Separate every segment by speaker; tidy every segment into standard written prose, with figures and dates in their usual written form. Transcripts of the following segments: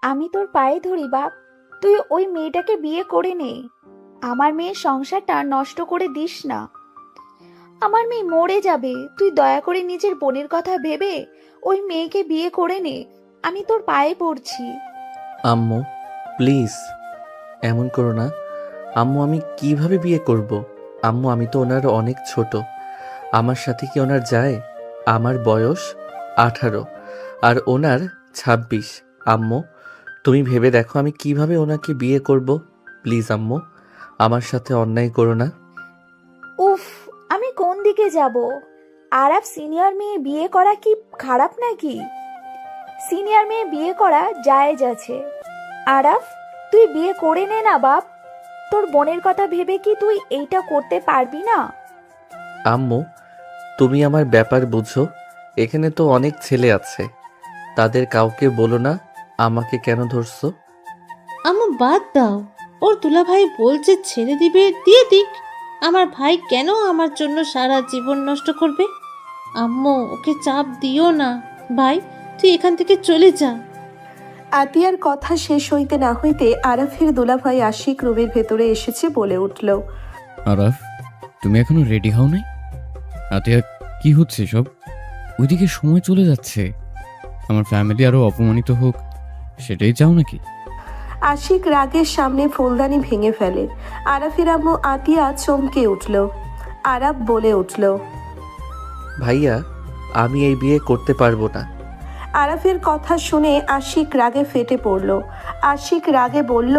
Speaker 1: আমি তোর পায়ে ধরি বাপ, তুই ওই মেয়েটাকে বিয়ে করে নে। আমার মেয়ের সংসারটা নষ্ট করে দিস না। আমার মেয়ে মরে যাবে, তুই দয়া করে নিজের বোনের কথা ভেবে ওই মেয়েকে বিয়ে করে নে। আমি তোর পায়ে পড়ছি।
Speaker 2: আম্মু প্লিজ এমন করো না। আম্মু আমি কিভাবে বিয়ে করব? আম্মু আমি তো ওনার অনেক ছোট, আমার সাথে কি ওনার যায়? আমার বয়স 18 আর ওনার 26। আম্মু তুমি ভেবে দেখো আমি কিভাবে ওনাকে বিয়ে করব। প্লিজ আম্মু আমার সাথে অন্যায় করো না।
Speaker 1: উফ, আমি কোন দিকে যাব? আরাফ, সিনিয়র মেয়ে বিয়ে করা কি খারাপ নাকি? সিনিয়র মেয়ে বিয়ে করা জায়েজ আছে। আরাফ, তুই বিয়ে করে নে না বাপ। তোর বোনের কথা ভেবে কি তুই এইটা করতে পারবি না?
Speaker 2: আম্মু তুমি আমার ব্যাপার বুঝো, এখানে তো অনেক ছেলে আছে, তাদের কাউকে বলো না আমাকে কেন ধরছো।
Speaker 3: আম্মু বাদ দাও, ওর দুলাভাই বলছে ছেড়ে দিবে, দিয়ে দিক। আমার ভাই কেন আমার জন্য সারা জীবন নষ্ট করবে? আম্মু ওকে চাপ দিও না। ভাই তুই এখান থেকে চলে যা।
Speaker 4: আতিয়ার কথা শেষ হইতে না হইতে আরাফের দুলাভাই আশিক রুমের ভেতরে এসেছে বলে উঠল।
Speaker 5: আরাফ তুমি এখনো রেডি হও নাই? আতিয়া কি হচ্ছে সব? ওইদিকে সময় চলে যাচ্ছে, আমার ফ্যামিলি আরো অপমানিত হোক সেটাই চাও নাকি?
Speaker 4: আশিক রাগের সামনে ফুলদানি ভেঙে ফেলে। আরাফের আম্মু আতিয়া চমকে উঠল। আরাফ বলে উঠল,
Speaker 2: ভাইয়া আমি এই বিয়ে করতে পারবো না।
Speaker 4: আরাফের কথা শুনে আশিক রাগে ফেটে পড়ল। আশিক রাগে বলল,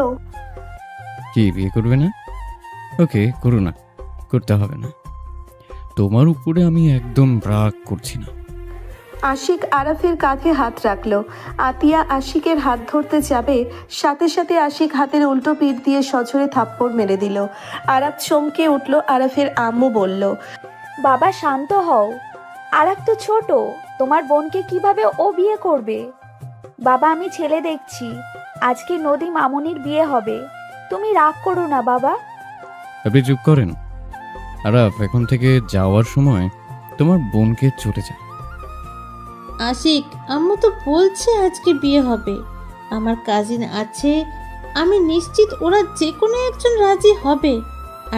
Speaker 5: কি বিয়ে করবে না? ওকে করো না, করতে হবে না। তোমার উপরে আমি একদম রাগ করছি না।
Speaker 4: আশিক আরাফের কাঁধে হাত রাখল। আতিয়া আশিকের হাত ধরতে যাবে, সাথে সাথে আশিক হাতের উল্টো পিঠ দিয়ে সজোরে থাপ্পড় মেরে দিল। আরাফ চমকে উঠল। আরাফের আম্মু বলল,
Speaker 1: বাবা শান্ত হও, আরাফ তো ছোট, তোমার বোনকে কিভাবে ও বিয়ে করবে? বাবা আমি ছেলে দেখছি, আজকে নদী মামুনির বিয়ে হবে, তুমি রাগ করো না বাবা।
Speaker 5: আপনি চুপ করেন। আরাফ এখন থেকে যাওয়ার সময় তোমার বোনকে চলে যা।
Speaker 3: আশিক, আম্মু তো বলছে আজকে বিয়ে হবে। আমার কাজিন আছে, আমি নিশ্চিত ওরা যে কোনো একজন রাজি হবে।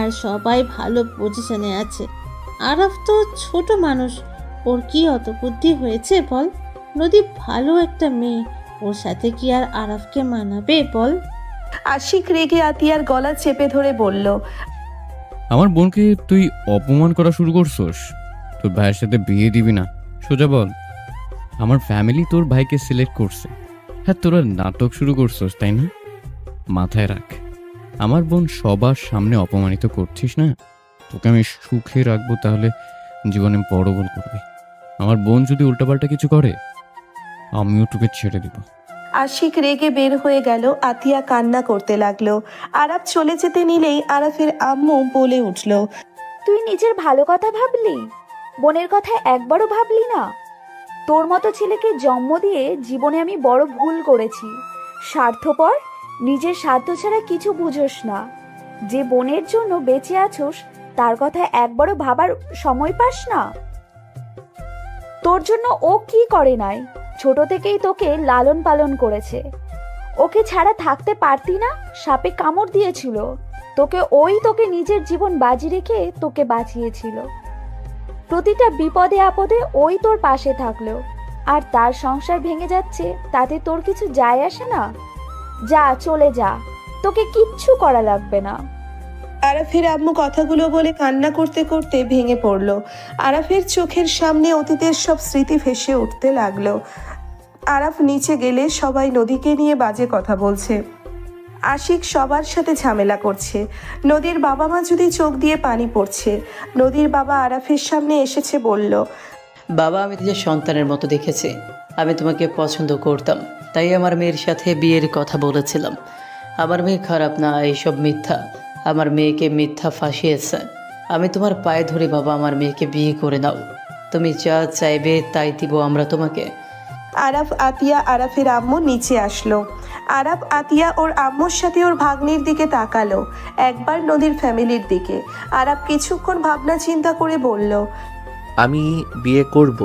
Speaker 3: আর সবাই ভালো পজিশনে আছে। আরাফ তো ছোট মানুষ, ওর কি অত বুদ্ধি হয়েছে বল? নদী ভালো একটা মেয়ে, ওর সাথে কি আর আরাফকে মানাবে বল?
Speaker 4: আশিক রেগে আতিয়ার গলা চেপে ধরে বলল,
Speaker 5: আমার বোনকে তুই অপমান করা শুরু করছস? তোর ভাইয়ের সাথে বিয়ে দিবি না, সোজা বল। আমার ফ্যামিলি তোর ভাইকে সিলেক্ট করছে। হ্যাঁ তোরা নাটক শুরু করছস তাই না? মাথায় রাখ, আমার বোন সবার সামনে অপমানিত করছিস না। তোকে আমি সুখে রাখবো, তাহলে জীবনে বড় ভুল করবি। আমার বোন যদি উল্টাপাল্টা কিছু করে আমিও তোকে ছেড়ে দিব।
Speaker 4: আশিক রেগে বের হয়ে গেল। আতিয়া কান্না করতে লাগলো। আরাফ চলে যেতে নিলেই আরাফের আম্মু বলে উঠল,
Speaker 1: তুই নিজের ভালো কথা ভাবলি, বোনের কথা একবারও ভাবলি না? তোর মতো ছেলেকে জন্ম দিয়ে জীবনে আমি বড় ভুল করেছি। স্বার্থপর, নিজের স্বার্থ ছাড়া কিছু বুঝোস না। যে বোনের জন্য বেঁচে আছোস তার কথা একবারও ভাবার সময় পাস না? তোর জন্য ও কি করে নাই? ছোট থেকেই তোকে লালন পালন করেছে। ওকে ছাড়া থাকতে পারতি না? সাপে কামড় দিয়েছিল তোকে নিজের জীবন বাজি রেখে তোকে বাঁচিয়েছিল। প্রতিটা বিপদে আপদে ওই তোর পাশে থাকলো, আর তার সংসার ভেঙে যাচ্ছে তাতে তোর কিছু যায় আসে না? যা, চলে যা, তোকে কিচ্ছু করা লাগবে না।
Speaker 4: আরাফের আম্মু কথাগুলো বলে কান্না করতে করতে ভেঙে পড়ল। আরাফের চোখের সামনে অতীতের সব স্মৃতি ভেসে উঠতে লাগলো। আরাফ নিচে গেলে সবাই নদীকে নিয়ে বাজে কথা বলছে। আশিক সবার সাথে ঝামেলা করছে। নদীর বাবা মা যদি চোখ দিয়ে পানি পড়ছে। নদীর বাবা আরাফের সামনে এসেছে, বলল,
Speaker 6: বাবা আমি নিজের সন্তানের মতো দেখেছি। আমি তোমাকে পছন্দ করতাম, তাই আমার মেয়ের সাথে বিয়ের কথা বলেছিলাম। আমার মেয়ে খারাপ না, এইসব মিথ্যা। আমার মেয়েকে মিথ্যা ফাঁসিয়েছে। আমি তোমার পায়ে ধরে বাবা, আমার মেয়েকে বিয়ে করে নাও। তুমি যা চাইবে তাই দিব আমরা তোমাকে।
Speaker 4: আরাফ, আতিয়া আরাফের আম্মু নিচে আসলো। আরাফ আতিয়া ওর আম্মুর সাথে ওর ভাগ্নির দিকে তাকালো, একবার নদীর ফ্যামিলির দিকে। আরাফ কিছুক্ষণ ভাবনা চিন্তা করে বলল,
Speaker 2: আমি বিয়ে করব,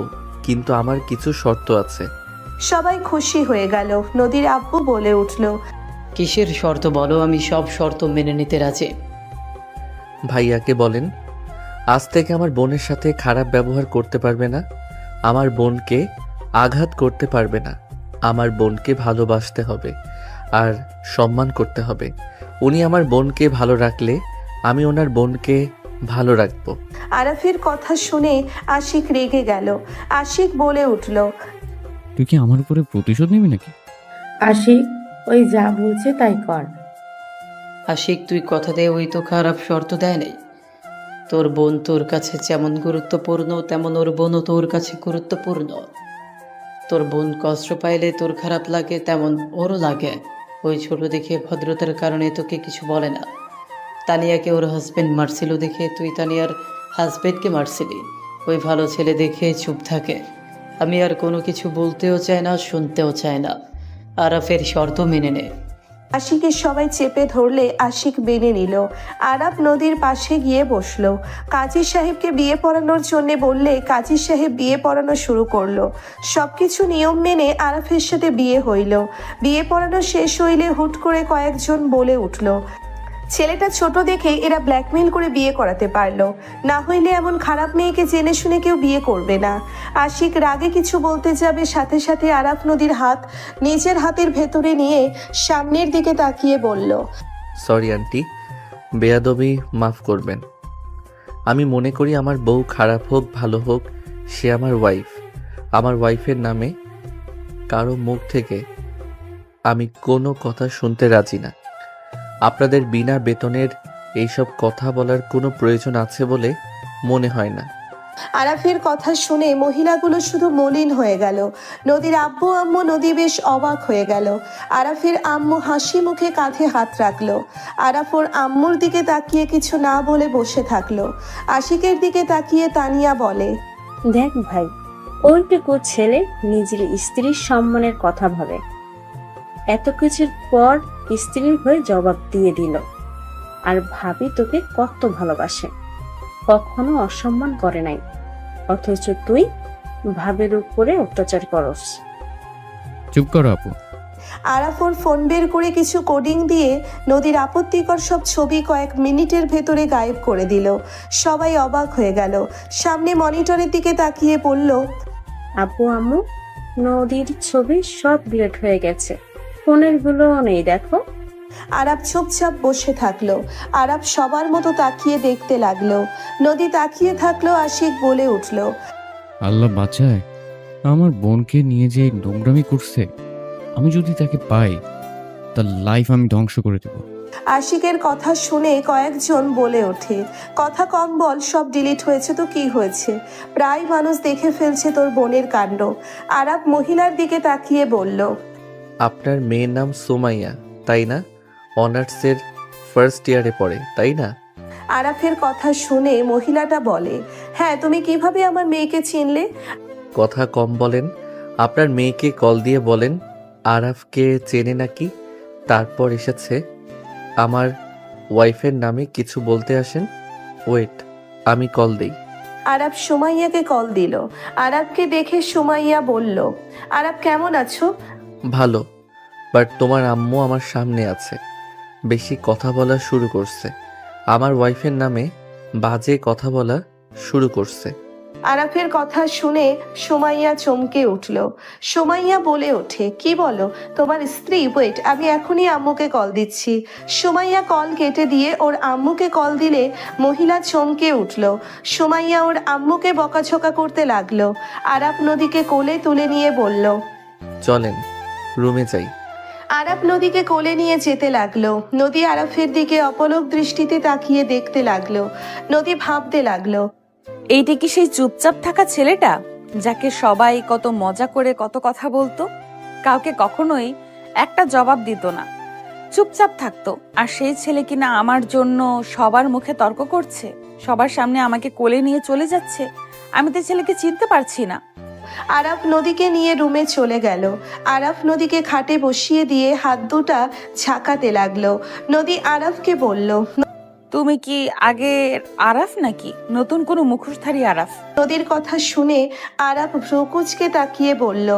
Speaker 2: কিন্তু আমার কিছু শর্ত আছে।
Speaker 4: সবাই খুশি হয়ে গেল। নদীর আব্বু বলে উঠল,
Speaker 6: কিসের শর্ত বলো, আমি সব শর্ত মেনে নিতে রাজি।
Speaker 2: ভাইয়াকে বলেন আজ থেকে আমার বোনের সাথে খারাপ ব্যবহার করতে পারবে না, আমার বোনকে আঘাত করতে পারবে না, আমার বোনকে ভালোবাসতে হবে আর সম্মান করতে হবে। উনি আমার বোনকে ভালো রাখলে আমি ওনার বোনকে ভালো রাখবো।
Speaker 4: আরাফের কথা শুনে আশিক রেগে গেল। আশিক বলে উঠল,
Speaker 5: তুই কি আমার উপরে প্রতিশোধ নিবি নাকি?
Speaker 7: আশিক, ওই যা বলছে তাই কর।
Speaker 6: আশিক, তুই কথা দে, ওই তো খারাপ শর্ত দেয় নাই। তোর বোন তোর কাছে যেমন গুরুত্বপূর্ণ তেমন ওর বোনও তোর কাছে গুরুত্বপূর্ণ। তোর বোন কষ্ট পাইলে তোর খারাপ লাগে তেমন ওরও লাগে। ওই ছোট দেখে ভদ্রতার কারণে তোকে কিছু বলে না। তানিয়াকে ওর হাজবেন্ড মারছিল দেখে তুই তানিয়ার হাজবেন্ডকে মারছিলি। ওই ভালো ছেলে দেখে চুপ থাকে। আমি আর কোনো কিছু বলতেও চাই না, শুনতেও চাই না। আরাফের শর্ত মেনে নে।
Speaker 4: আশিকের সবাই চেপে ধরলে আশিক মেনে নিল। আরাফ নদীর পাশে গিয়ে বসলো। কাজী সাহেবকে বিয়ে পড়ানোর জন্য বললে কাজী সাহেব বিয়ে পড়ানো শুরু করলো। সবকিছু নিয়ম মেনে আরাফের সাথে বিয়ে হইল। বিয়ে পড়ানো শেষ হইলে হুট করে কয়েকজন বলে উঠল, ছেলেটা ছোট দেখে এরা ব্ল্যাকমেল করে বিয়ে করাতে পারলো, না হইলে এমন খারাপ মেয়েকে জেনে শুনে কেউ বিয়ে করবে না। আশিক রাগে কিছু বলতে যাবে, সাথে সাথে আরাফ নদীর হাত নিজের হাতের ভেতরে নিয়ে সামনের দিকে তাকিয়ে বলল,
Speaker 2: সরি আন্টি, বেয়াদবি মাফ করবেন। আমি মনে করি আমার বউ খারাপ হোক ভালো হোক সে আমার ওয়াইফ। আমার ওয়াইফের নামে কারো মুখ থেকে আমি কোনো কথা শুনতে রাজি না। আপনাদের বিনা বেতনের এইসব কথা বলার কোনো প্রয়োজন আছে বলে মনে হয় না।
Speaker 4: আরাফের কথা শুনে মহিলাগুলো শুধু মলিন হয়ে গেল। নদীর আব্বু আম্মু নদী বেশ অবাক হয়ে গেল। আরাফের আম্মু হাসি মুখে কাঁধে হাত রাখলো। আরাফ ওর আম্মুর দিকে তাকিয়ে কিছু না বলে বসে থাকলো। আশিকের দিকে তাকিয়ে তানিয়া বলে,
Speaker 7: দেখ ভাই, ওইটুকু ছেলে নিজের স্ত্রীর সম্মানের কথা ভাবে, এত কিছুর পর স্ত্রীর হয়ে জবাব দিয়ে দিল। আর ভাবি তোকে কত ভালোবাসে, কখনো অসম্মান করে নাই, অথচ তুই ভাবের উপরে অত্যাচার করস।
Speaker 5: চুপ করো আপু।
Speaker 4: আরাফ ওর ফোন বের করে কিছু কোডিং দিয়ে নদীর আপত্তিকর সব ছবি কয়েক মিনিটের ভেতরে গায়েব করে দিল। সবাই অবাক হয়ে গেল। সামনে মনিটরের দিকে তাকিয়ে বলল,
Speaker 7: আব্বু আম্মু, নদীর ছবি সব ডিলিট হয়ে গেছে, ফোনের গুলো নেই দেখো।
Speaker 4: আরাফ চুপচাপ বসে থাকলো। আরাফ সবার মতো তাকিয়ে দেখতে লাগলো। নদী তাকিয়ে থাকলো। আশিক বলে উঠল,
Speaker 5: আল্লাহ বাঁচায়, আমার বোনকে নিয়ে যে এই নোংরামি করছে, আমি যদি তাকে পাই তার লাইফ আমি ধ্বংস করে দেব।
Speaker 4: আশিকের কথা শুনে কয়েকজন বলে ওঠে, কথা কম বল, সব ডিলিট হয়েছে তো কি হয়েছে, প্রায় মানুষ দেখে ফেলছে তোর বোনের কাণ্ড। আরাফ মহিলার দিকে তাকিয়ে বলল,
Speaker 2: আপনার মেয়ের নাম সুমাইয়া তাই না? অনার্সের ফার্স্ট ইয়ারে পড়ে তাই না?
Speaker 4: আরাফের কথা শুনে মহিলাটা বলে, হ্যাঁ, তুমি কিভাবে আমার মেয়েকে চিনলে?
Speaker 2: কথা কম বলেন, আপনার মেয়েকে কল দিয়ে বলেন আরাফকে চেনে নাকি, তারপর এসেছে আমার ওয়াইফের নামে কিছু বলতে আসেন। ওয়েট, আমি কল দেই।
Speaker 4: আরাফ সুমাইয়াকে কল দিল। আরাফকে দেখে সুমাইয়া বলল, আরাফ কেমন আছো?
Speaker 2: ভালো, বাট তোমার আম্মু আমার সামনে আছে, বেশি কথা বলা শুরু করছে, আমার ওয়াইফের নামে বাজে কথা বলা শুরু করছে।
Speaker 4: আরাফের কথা শুনে সুমাইয়া চমকে উঠল। সুমাইয়া বলে ওঠে, কি বলো, তোমার স্ত্রী? ওয়েট, আমি এখনই আম্মুকে কল দিচ্ছি। সুমাইয়া কল কেটে দিয়ে ওর আম্মুকে কল দিলে মহিলা চমকে উঠল। সুমাইয়া ওর আম্মুকে বকাঝকা করতে লাগলো। আরাফ নদীকে কোলে তুলে নিয়ে বলল,
Speaker 2: চলেন রুমে যাই।
Speaker 4: আরাফ নদীকে কোলে নিয়ে যেতে লাগলো। নদী আরাফের দিকে অপলক দৃষ্টিতে তাকিয়ে দেখতে লাগলো। নদী ভাবতে লাগলো,
Speaker 1: এইটা কি সেই চুপচাপ থাকা ছেলেটা যাকে সবাই কত মজা করে কত কথা বলতো, কাউকে কখনোই একটা জবাব দিত না, চুপচাপ থাকতো, আর সেই ছেলে কিনা আমার জন্য সবার মুখে তর্ক করছে, সবার সামনে আমাকে কোলে নিয়ে চলে যাচ্ছে। আমি তো ছেলেকে চিনতে পারছি না।
Speaker 4: আরাফ নদীকে নিয়ে রুমে চলে গেল। আরাফ নদীকে খাটে বসিয়ে দিয়ে হাত দুটা ঝাঁকাতে লাগলো। নদী আরাফকে বলল,
Speaker 1: তুমি কি আগের আরাফ নাকি নতুন কোনো মুখোশধারী আরাফ?
Speaker 4: নদীর কথা শুনে আরাফ ভ্রুকুচকে তাকিয়ে বলল,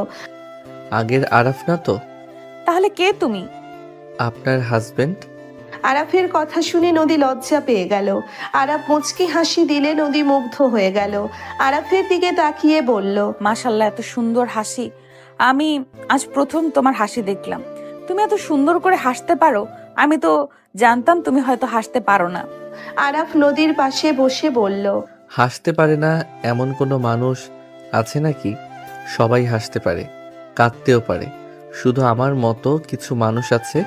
Speaker 2: আগের আরাফ না তো?
Speaker 1: তাহলে কে তুমি?
Speaker 2: আপনার হাজবেন্ড।
Speaker 4: আরাফের কথা শুনে নদী লজ্জা পেয়ে গেল। আরাফ মুচকি হাসি দিলে নদী মুগ্ধ হয়ে গেল। আরাফের দিকে তাকিয়ে বলল,
Speaker 1: মাশাল্লাহ, এত সুন্দর হাসি। আমি আজ প্রথম তোমার হাসি দেখলাম। তুমি এত সুন্দর করে হাসতে পারো। আমি তো জানতাম তুমি হয়তো হাসতে পারো না।
Speaker 4: আরাফ নদীর পাশে বসে বলল,
Speaker 2: হাসতে পারে না এমন কোনো মানুষ আছে নাকি? সবাই হাসতে পারে, কাঁদতেও পারে। শুধু আমার মতো কিছু মানুষ আছে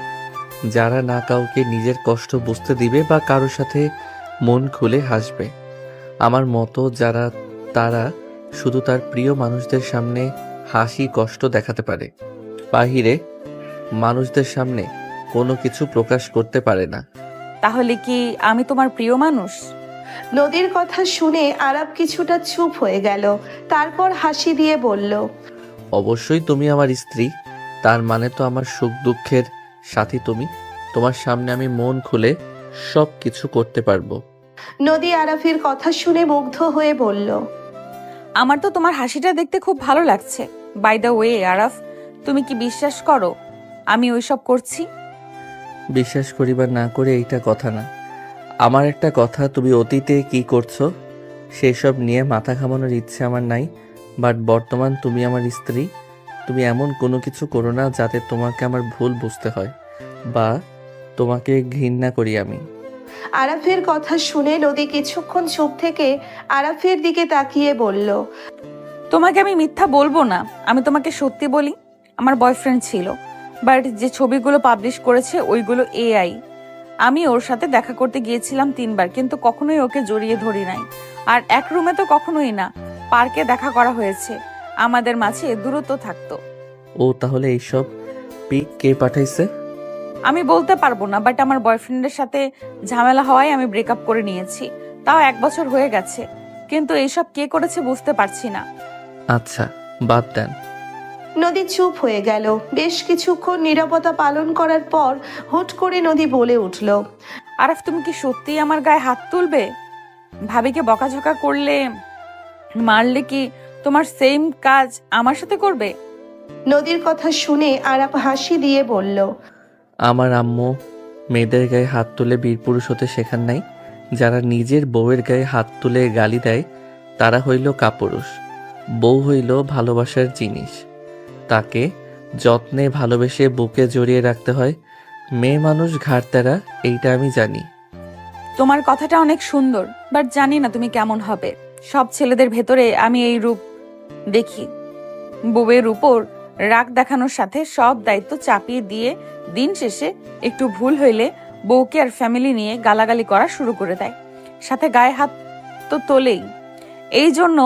Speaker 2: যারা না কাউকে নিজের কষ্ট বুঝতে দিবে বা কারোর সাথে মন খুলে হাসবে। আমার মতো যারা, তারা শুধু তার প্রিয় মানুষদের সামনে হাসি কষ্ট দেখাতে পারে, বাহিরে মানুষদের সামনে কোনো কিছু প্রকাশ করতে পারে না।
Speaker 1: তাহলে কি আমি তোমার প্রিয় মানুষ?
Speaker 4: নদীর কথা শুনে আরাফ কিছুটা চুপ হয়ে গেল। তারপর হাসি দিয়ে বলল,
Speaker 2: অবশ্যই তুমি আমার স্ত্রী, তার মানে তো আমার সুখ দুঃখের সাথী তুমি। তোমার সামনে আমি মন খুলে সব কিছু করতে পারবো।
Speaker 4: নদী আরাফের কথা শুনে মুগ্ধ হয়ে বলল,
Speaker 1: আমার তো তোমার হাসিটা দেখতে খুব ভালো লাগছে। বাই দ্য ওয়ে আরাফ, তুমি কি বিশ্বাস করো আমি ওইসব করছি?
Speaker 2: বিশ্বাস করি বা না করে এইটা কথা না। আমার একটা কথা, তুমি অতীতে কি করছো সেসব নিয়ে মাথা ঘামানোর ইচ্ছে আমার নাই। বাট বর্তমান তুমি আমার স্ত্রী, তুমি এমন কোনো কিছু করো না যাতে তোমাকে আমার ভুল বুঝতে হয় বা তোমাকে ঘৃণা করি আমি।
Speaker 4: আরাফের কথা শুনে নদী কিছুক্ষণ চুপ থেকে আরাফের দিকে তাকিয়ে বলল,
Speaker 1: তোমাকে আমি মিথ্যা বলবো না, আমি তোমাকে সত্যি বলি। আমার বয়ফ্রেন্ড ছিল, বাট যে ছবিগুলো পাবলিশ করেছে ওইগুলো এআই। আমি ওর সাথে দেখা করতে গিয়েছিলাম 3বার, কিন্তু কখনোই ওকে জড়িয়ে ধরি নাই। আর এক রুমে তো কখনোই না, পার্কে দেখা করা হয়েছে। আমাদের মাঝে দূরত্ব থাকতো।
Speaker 2: ও তাহলে এইসব পিক কে পাঠাইছে?
Speaker 1: আমি বলতে পারবো না, বাট আমার বয়ফ্রেন্ডের সাথে ঝামেলা হওয়ায় আমি ব্রেকআপ করে নিয়েছি। তাও 1 বছর হয়ে গেছে, কিন্তু এইসব কে করেছে বুঝতে পারছি না।
Speaker 2: আচ্ছা, বাদ দেন।
Speaker 4: নদী চুপ হয়ে গেল। বেশ কিছুক্ষণ নীরবতা পালন করার পর হুট করে নদী বলে উঠল,
Speaker 1: আরাফ, তুমি কি সত্যিই আমার গায়ে হাত তুলবে? ভাবিকে বকাঝকা করলে, মারলে কি তোমার সেম কাজ আমার সাথে করবে?
Speaker 4: নদীর কথা শুনে আরাফ হাসি দিয়ে বলল,
Speaker 2: আমার আম্মু মেয়েদের গায়ে হাত তুলে বীরপুরুষ হতে শেখান নাই। যারা নিজের বউয়ের গায়ে হাত তুলে গালি দেয় তারা হইল কাপুরুষ। বউ হইল ভালোবাসার জিনিস, তাকে যত্নে ভালোবেসে বুকে জড়িয়ে রাখতে হয়। মেয়ে মানুষ ঘাড়তেরা, এইটা আমি জানি।
Speaker 1: তোমার কথাটা অনেক সুন্দর, বাট জানি না তুমি কেমন হবে। সব ছেলেদের ভেতরে আমি এই রূপ দেখি, বউয়ের উপর রাগ দেখানোর সাথে সব দায়িত্ব চাপিয়ে দিয়ে দিন শেষে একটু ভুল হইলে বউকে আর ফ্যামিলি নিয়ে গালাগালি করা শুরু করে দেয়, সাথে গায়ে হাত তো তোলেই। এই জন্য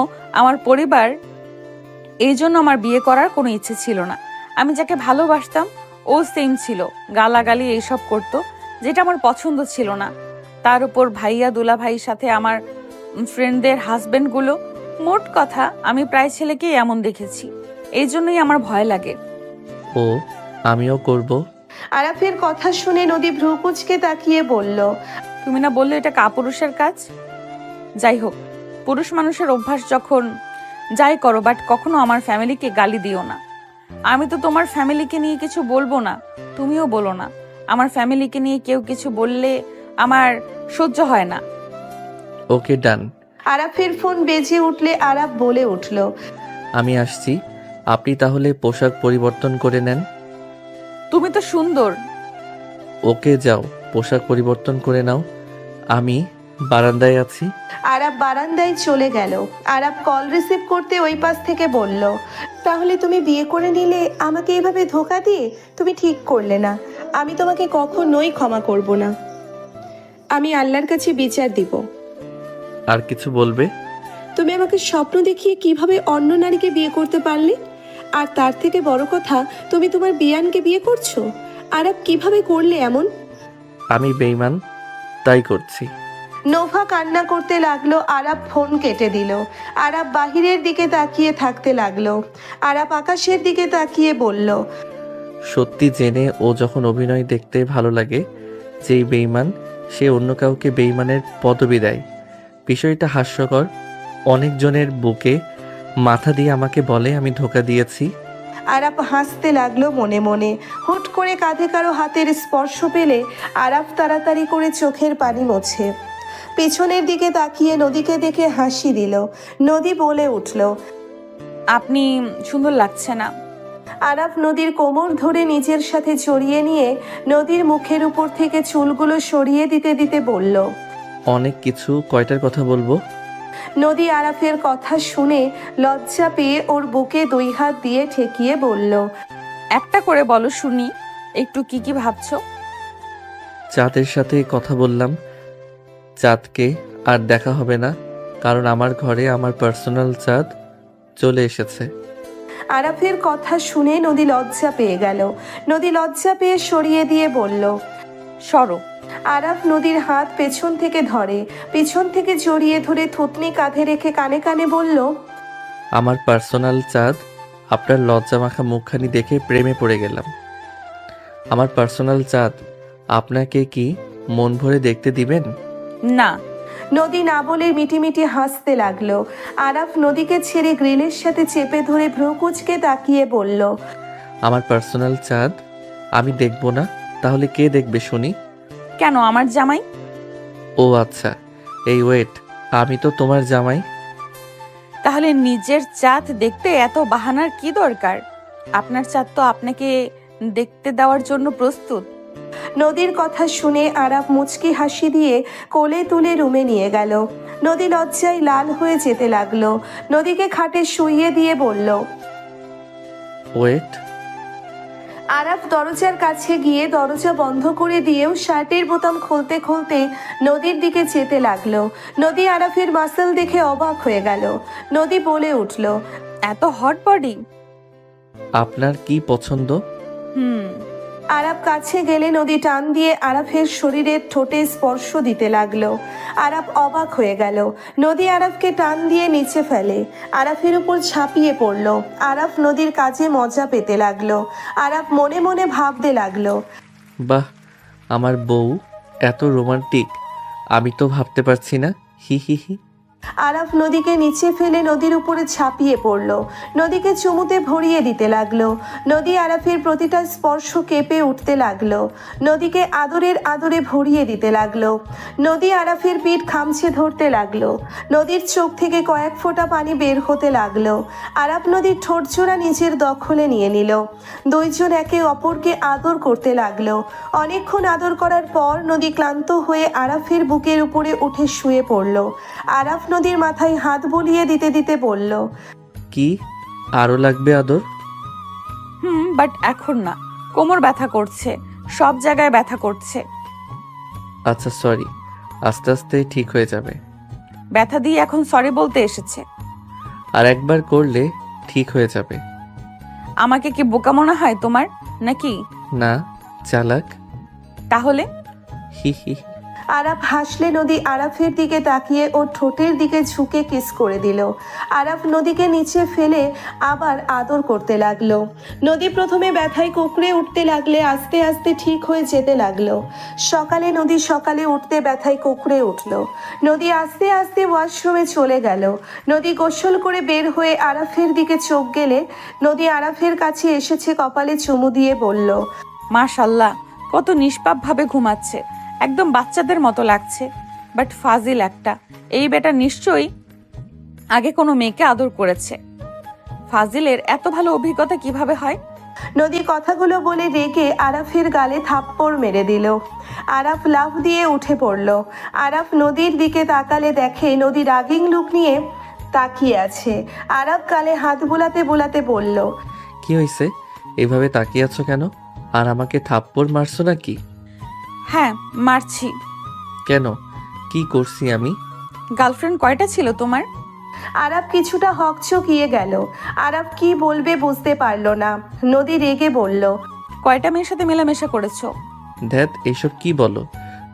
Speaker 1: আমার বিয়ে করার কোনো ইচ্ছে ছিল না। আমি যাকে ভালোবাসতাম ও সেম ছিল, গালাগালি এইসব করতো, যেটা আমার পছন্দ ছিল না। তার উপর ভাইয়া দুলা ভাইয়ের সাথে আমার ফ্রেন্ডদের হাজবেন্ডগুলো, মোট কথা আমি প্রায় ছেলেকেই এমন দেখেছি। এই জন্যই আমার ভয় লাগে।
Speaker 2: ও, আমিও করব।
Speaker 4: আরাফের কথা শুনে নদী ভ্রুকুচকে তাকিয়ে বলল,
Speaker 1: তুমি না বললে এটা কাপুরুষের কাজ? যাই হোক, পুরুষ মানুষের অভ্যাস যখন যাই করো, বাট কখনো আমার ফ্যামিলিকে গালি দিও না। আমি তো তোমার ফ্যামিলিকে নিয়ে কিছু বলবো না, তুমিও বলো না। আমার ফ্যামিলিকে নিয়ে কেউ কিছু বললে আমার সহ্য হয় না।
Speaker 2: ওকে, ডান।
Speaker 4: আরাফের ফোন বেজে উঠলে আরাফ বলে উঠল,
Speaker 2: আমি আসছি, আপনি তাহলে পোশাক পরিবর্তন করে নেন।
Speaker 1: তুমি তো সুন্দর।
Speaker 2: ওকে, যাও পোশাক পরিবর্তন করে নাও, আমি বারান্দায় আছি।
Speaker 4: আরাফ বারান্দায় চলে গেল। আরাফ কল রিসিভ করতে ওই পাশ থেকে বলল, তাহলে তুমি বিয়ে করে নিলে আমাকে এভাবে ধোকা দিয়ে? তুমি ঠিক করলে না। আমি তোমাকে কখনোই ক্ষমা করব না। আমি আল্লাহর কাছে বিচার দিব।
Speaker 2: আর কিছু বলবে?
Speaker 4: তুমি আমাকে স্বপ্ন দেখিয়ে কিভাবে অন্য নারীকে বিয়ে করতে পারলে? আর তার থেকে বড় কথা, তুমি তোমার বিয়ানকে বিয়ে করছো। আরাফ, কিভাবে করলে এমন?
Speaker 2: আমি বেঈমান, তাই করছি।
Speaker 4: নোভা কান্না করতে লাগলো। আরাফ ফোন কেটে দিল। আরাফ বাহিরের দিকে তাকিয়ে থাকতে লাগলো। আরাফ আকাশের দিকে তাকিয়ে বলল,
Speaker 2: সত্যি জেনে ও যখন অভিনয় দেখতে ভালো লাগে, যেই বেঈমান সে অন্য কাউকে বেঈমানের পদবি দেয়। বিষয়টা হাস্যকর। অনেকজনের বুকে মাথা দিয়ে আমাকে বলে আমি ধোঁকা দিয়েছি।
Speaker 4: আরাফ হাসতে লাগলো মনে মনে। হুট করে কাঁধে কারো হাতের স্পর্শ পেলে আরাফ তাড়াতাড়ি করে চোখের পানি মোছে। পিছনের দিকে তাকিয়ে নদীকে দেখে হাসি দিল। নদী বলে উঠল,
Speaker 1: আপনি সুন্দর লাগছে না।
Speaker 4: আরাফ নদীর কোমর ধরে নিজের সাথে জড়িয়ে নিয়ে নদীর মুখের উপর থেকে চুলগুলো সরিয়ে দিতে দিতে বলল।
Speaker 2: অনেক কিছু, কয়টার কথা বলবো?
Speaker 4: নদী আরাফের কথা শুনে লজ্জা পেয়ে ওর বুকে 2 হাত দিয়ে ঠেকিয়ে বলল,
Speaker 1: একটা করে বলো শুনি, একটু কি কি ভাবছো?
Speaker 2: চাঁদের সাথে কথা বললাম। চাঁদকে আর দেখা হবে না, কারণ আমার ঘরে আমার পার্সোনাল চাঁদ চলে এসেছে।
Speaker 4: আরাফের কথা শুনে নদী লজ্জা পেয়ে গেল। নদী লজ্জা পেয়ে সরিয়ে দিয়ে বলল,
Speaker 1: সরো।
Speaker 4: আরাফ নদীর হাত পেছন থেকে ধরে, পিছন থেকে জড়িয়ে ধরে থুতনি কাঁধে রেখে কানে কানে বলল,
Speaker 2: আমার পার্সোনাল চাঁদ, আপনার লজ্জা মাখা মুখখানি দেখে প্রেমে পড়ে গেলাম। আমার পার্সোনাল চাঁদ, আপনাকে কি মন ভরে দেখতে দিবেন?
Speaker 1: না।
Speaker 4: নদী না বলে মিটিমিটি হাসতে লাগলো। আরাফ নদীকে ছেড়ে গ্রিলের সাথে চেপে ধরে ভ্রু কুঁচকে তাকিয়ে বলল,
Speaker 2: আমার পার্সোনাল চাঁদ আমি দেখব না, তাহলে কে দেখবে শুনি?
Speaker 1: কেন, আমার জামাই?
Speaker 2: ও আচ্ছা, এই ওয়েট, আমি তো তোমার জামাই।
Speaker 1: তাহলে নিজের চাঁদ দেখতে এত বাহানার কি দরকার? আপনার চাঁদ তো আপনাকে দেখতে দেওয়ার জন্য প্রস্তুত।
Speaker 4: নদীর কথা শুনে আরাফ মুচকি হাসি দিয়ে কোলে তুলে রুমে নিয়ে গেল। নদী লজ্জায় লাল হয়ে যেতে লাগলো। নদীকে খাটে শুইয়ে দিয়ে বলল,
Speaker 2: ওয়েট।
Speaker 4: আরাফ দরজার কাছে গিয়ে দরজা বন্ধ করে দিয়েও শার্টের বোতাম খুলতে খুলতে নদীর দিকে যেতে লাগলো। নদী আরাফের মাসল দেখে অবাক হয়ে গেল। নদী বলে উঠল,
Speaker 1: এত হট বডি।
Speaker 2: আপনার কি পছন্দ?
Speaker 4: আরাফ কাছে গেলে নদী টান দিয়ে আরাফের শরীরের ঠোঁটে স্পর্শ দিতে লাগলো। আরাফ অবাক হয়ে গেল। নদী আরাফকে টান দিয়ে নিচে ফেলে, আরাফের উপর ঝাঁপিয়ে পড়ল। আরাফ নদীর কাজে মজা পেতে লাগলো। আরাফ মনে মনে ভাবতে লাগলো,
Speaker 2: বাহ, আমার বউ এত রোমান্টিক, আমি তো ভাবতে পারছি না। হি হি হি।
Speaker 4: আরাফ নদীকে নিচে ফেলে নদীর উপরে ঝাঁপিয়ে পড়ল। নদীকে চুমুতে ভরিয়ে দিতে লাগলো। নদী আরাফের প্রতিটা স্পর্শ কেঁপে উঠতে লাগলো। নদীকে আদরের আদরে ভরিয়ে দিতে লাগলো। নদী আরাফের পিঠ খামছে ধরতে লাগলো। নদীর চোখ থেকে কয়েক ফোঁটা পানি বের হতে লাগলো। আরাফ নদীর ঠোঁটজোড়া নিজের দখলে নিয়ে নিল। দুইজন একে অপরকে আদর করতে লাগলো। অনেকক্ষণ আদর করার পর নদী ক্লান্ত হয়ে আরাফের বুকের উপরে উঠে শুয়ে পড়ল। আরাফ নদীর মাথায় হাত বুলিয়ে দিতে দিতে বলল,
Speaker 2: কি আরো লাগবে আদর?
Speaker 1: বাট এখন না, কোমর ব্যথা করছে, সব জায়গায় ব্যথা করছে।
Speaker 2: আচ্ছা সরি, আস্তে আস্তে ঠিক হয়ে যাবে।
Speaker 1: ব্যথা দিয়ে এখন সরি বলতে এসেছে?
Speaker 2: আর একবার করলে ঠিক হয়ে যাবে।
Speaker 1: আমাকে কি বোকা মনে হয় তোমার নাকি?
Speaker 2: না, চালাক।
Speaker 1: তাহলে?
Speaker 2: হি হি।
Speaker 4: আরাফ হাসলে নদী আরাফের দিকে তাকিয়ে ওর ঠোঁটের দিকে ঝুঁকে কিস করে দিল। আরাফ নদীকে নিচে ফেলে আবার আদর করতে লাগলো। নদী প্রথমে ব্যথায় কুঁকড়ে উঠতে লাগলে আস্তে আস্তে ঠিক হয়ে যেতে লাগলো। নদী সকালে উঠতে ব্যথায় কুঁকড়ে উঠল। নদী আস্তে আস্তে ওয়াশরুমে চলে গেল। নদী গোসল করে বের হয়ে আরাফের দিকে চোখ গেলে নদী আরাফের কাছে এসেছে, কপালে চুমু দিয়ে বলল,
Speaker 1: মাশাল্লাহ, কত নিষ্পাপ ভাবে ঘুমাচ্ছে, একদম বাচ্চাদের মতো লাগছে। বাট ফাজিল একটা, এই বেটা নিশ্চয়ই আগে কোনো মেয়েকে আদর করেছে। ফাজিলের এত ভালো অভিজ্ঞতা কিভাবে হয়?
Speaker 4: নদী কথাগুলো বলে রেগে আরাফের গালে থাপ্পড় মেরে দিল। আরাফ লাফ দিয়ে উঠে পড়ল। আরাফ নদীর দিকে তাকালে দেখে নদী রাগিং লুক নিয়ে তাকিয়ে আছে। আরাফ গালে হাত বুলাতে বুলাতে বলল,
Speaker 2: কি হয়েছে, এইভাবে তাকিয়ে আছো কেন? আর আমাকে থাপ্পড় মারছো নাকি?
Speaker 1: হ্যাঁ, মারছি।
Speaker 2: কেন, কি করছি আমি?
Speaker 1: গার্লফ্রেন্ড কয়টা ছিল তোমার?
Speaker 4: আরাফ কিছুটা হকচকিয়ে গেল। আরাফ কি বলবে বুঝতে পারল না। নদী রেগে বলল,
Speaker 1: কয়টা মেয়ের সাথে মেলামেশা করেছো?
Speaker 2: ধ্যাত, এসব কি বলো?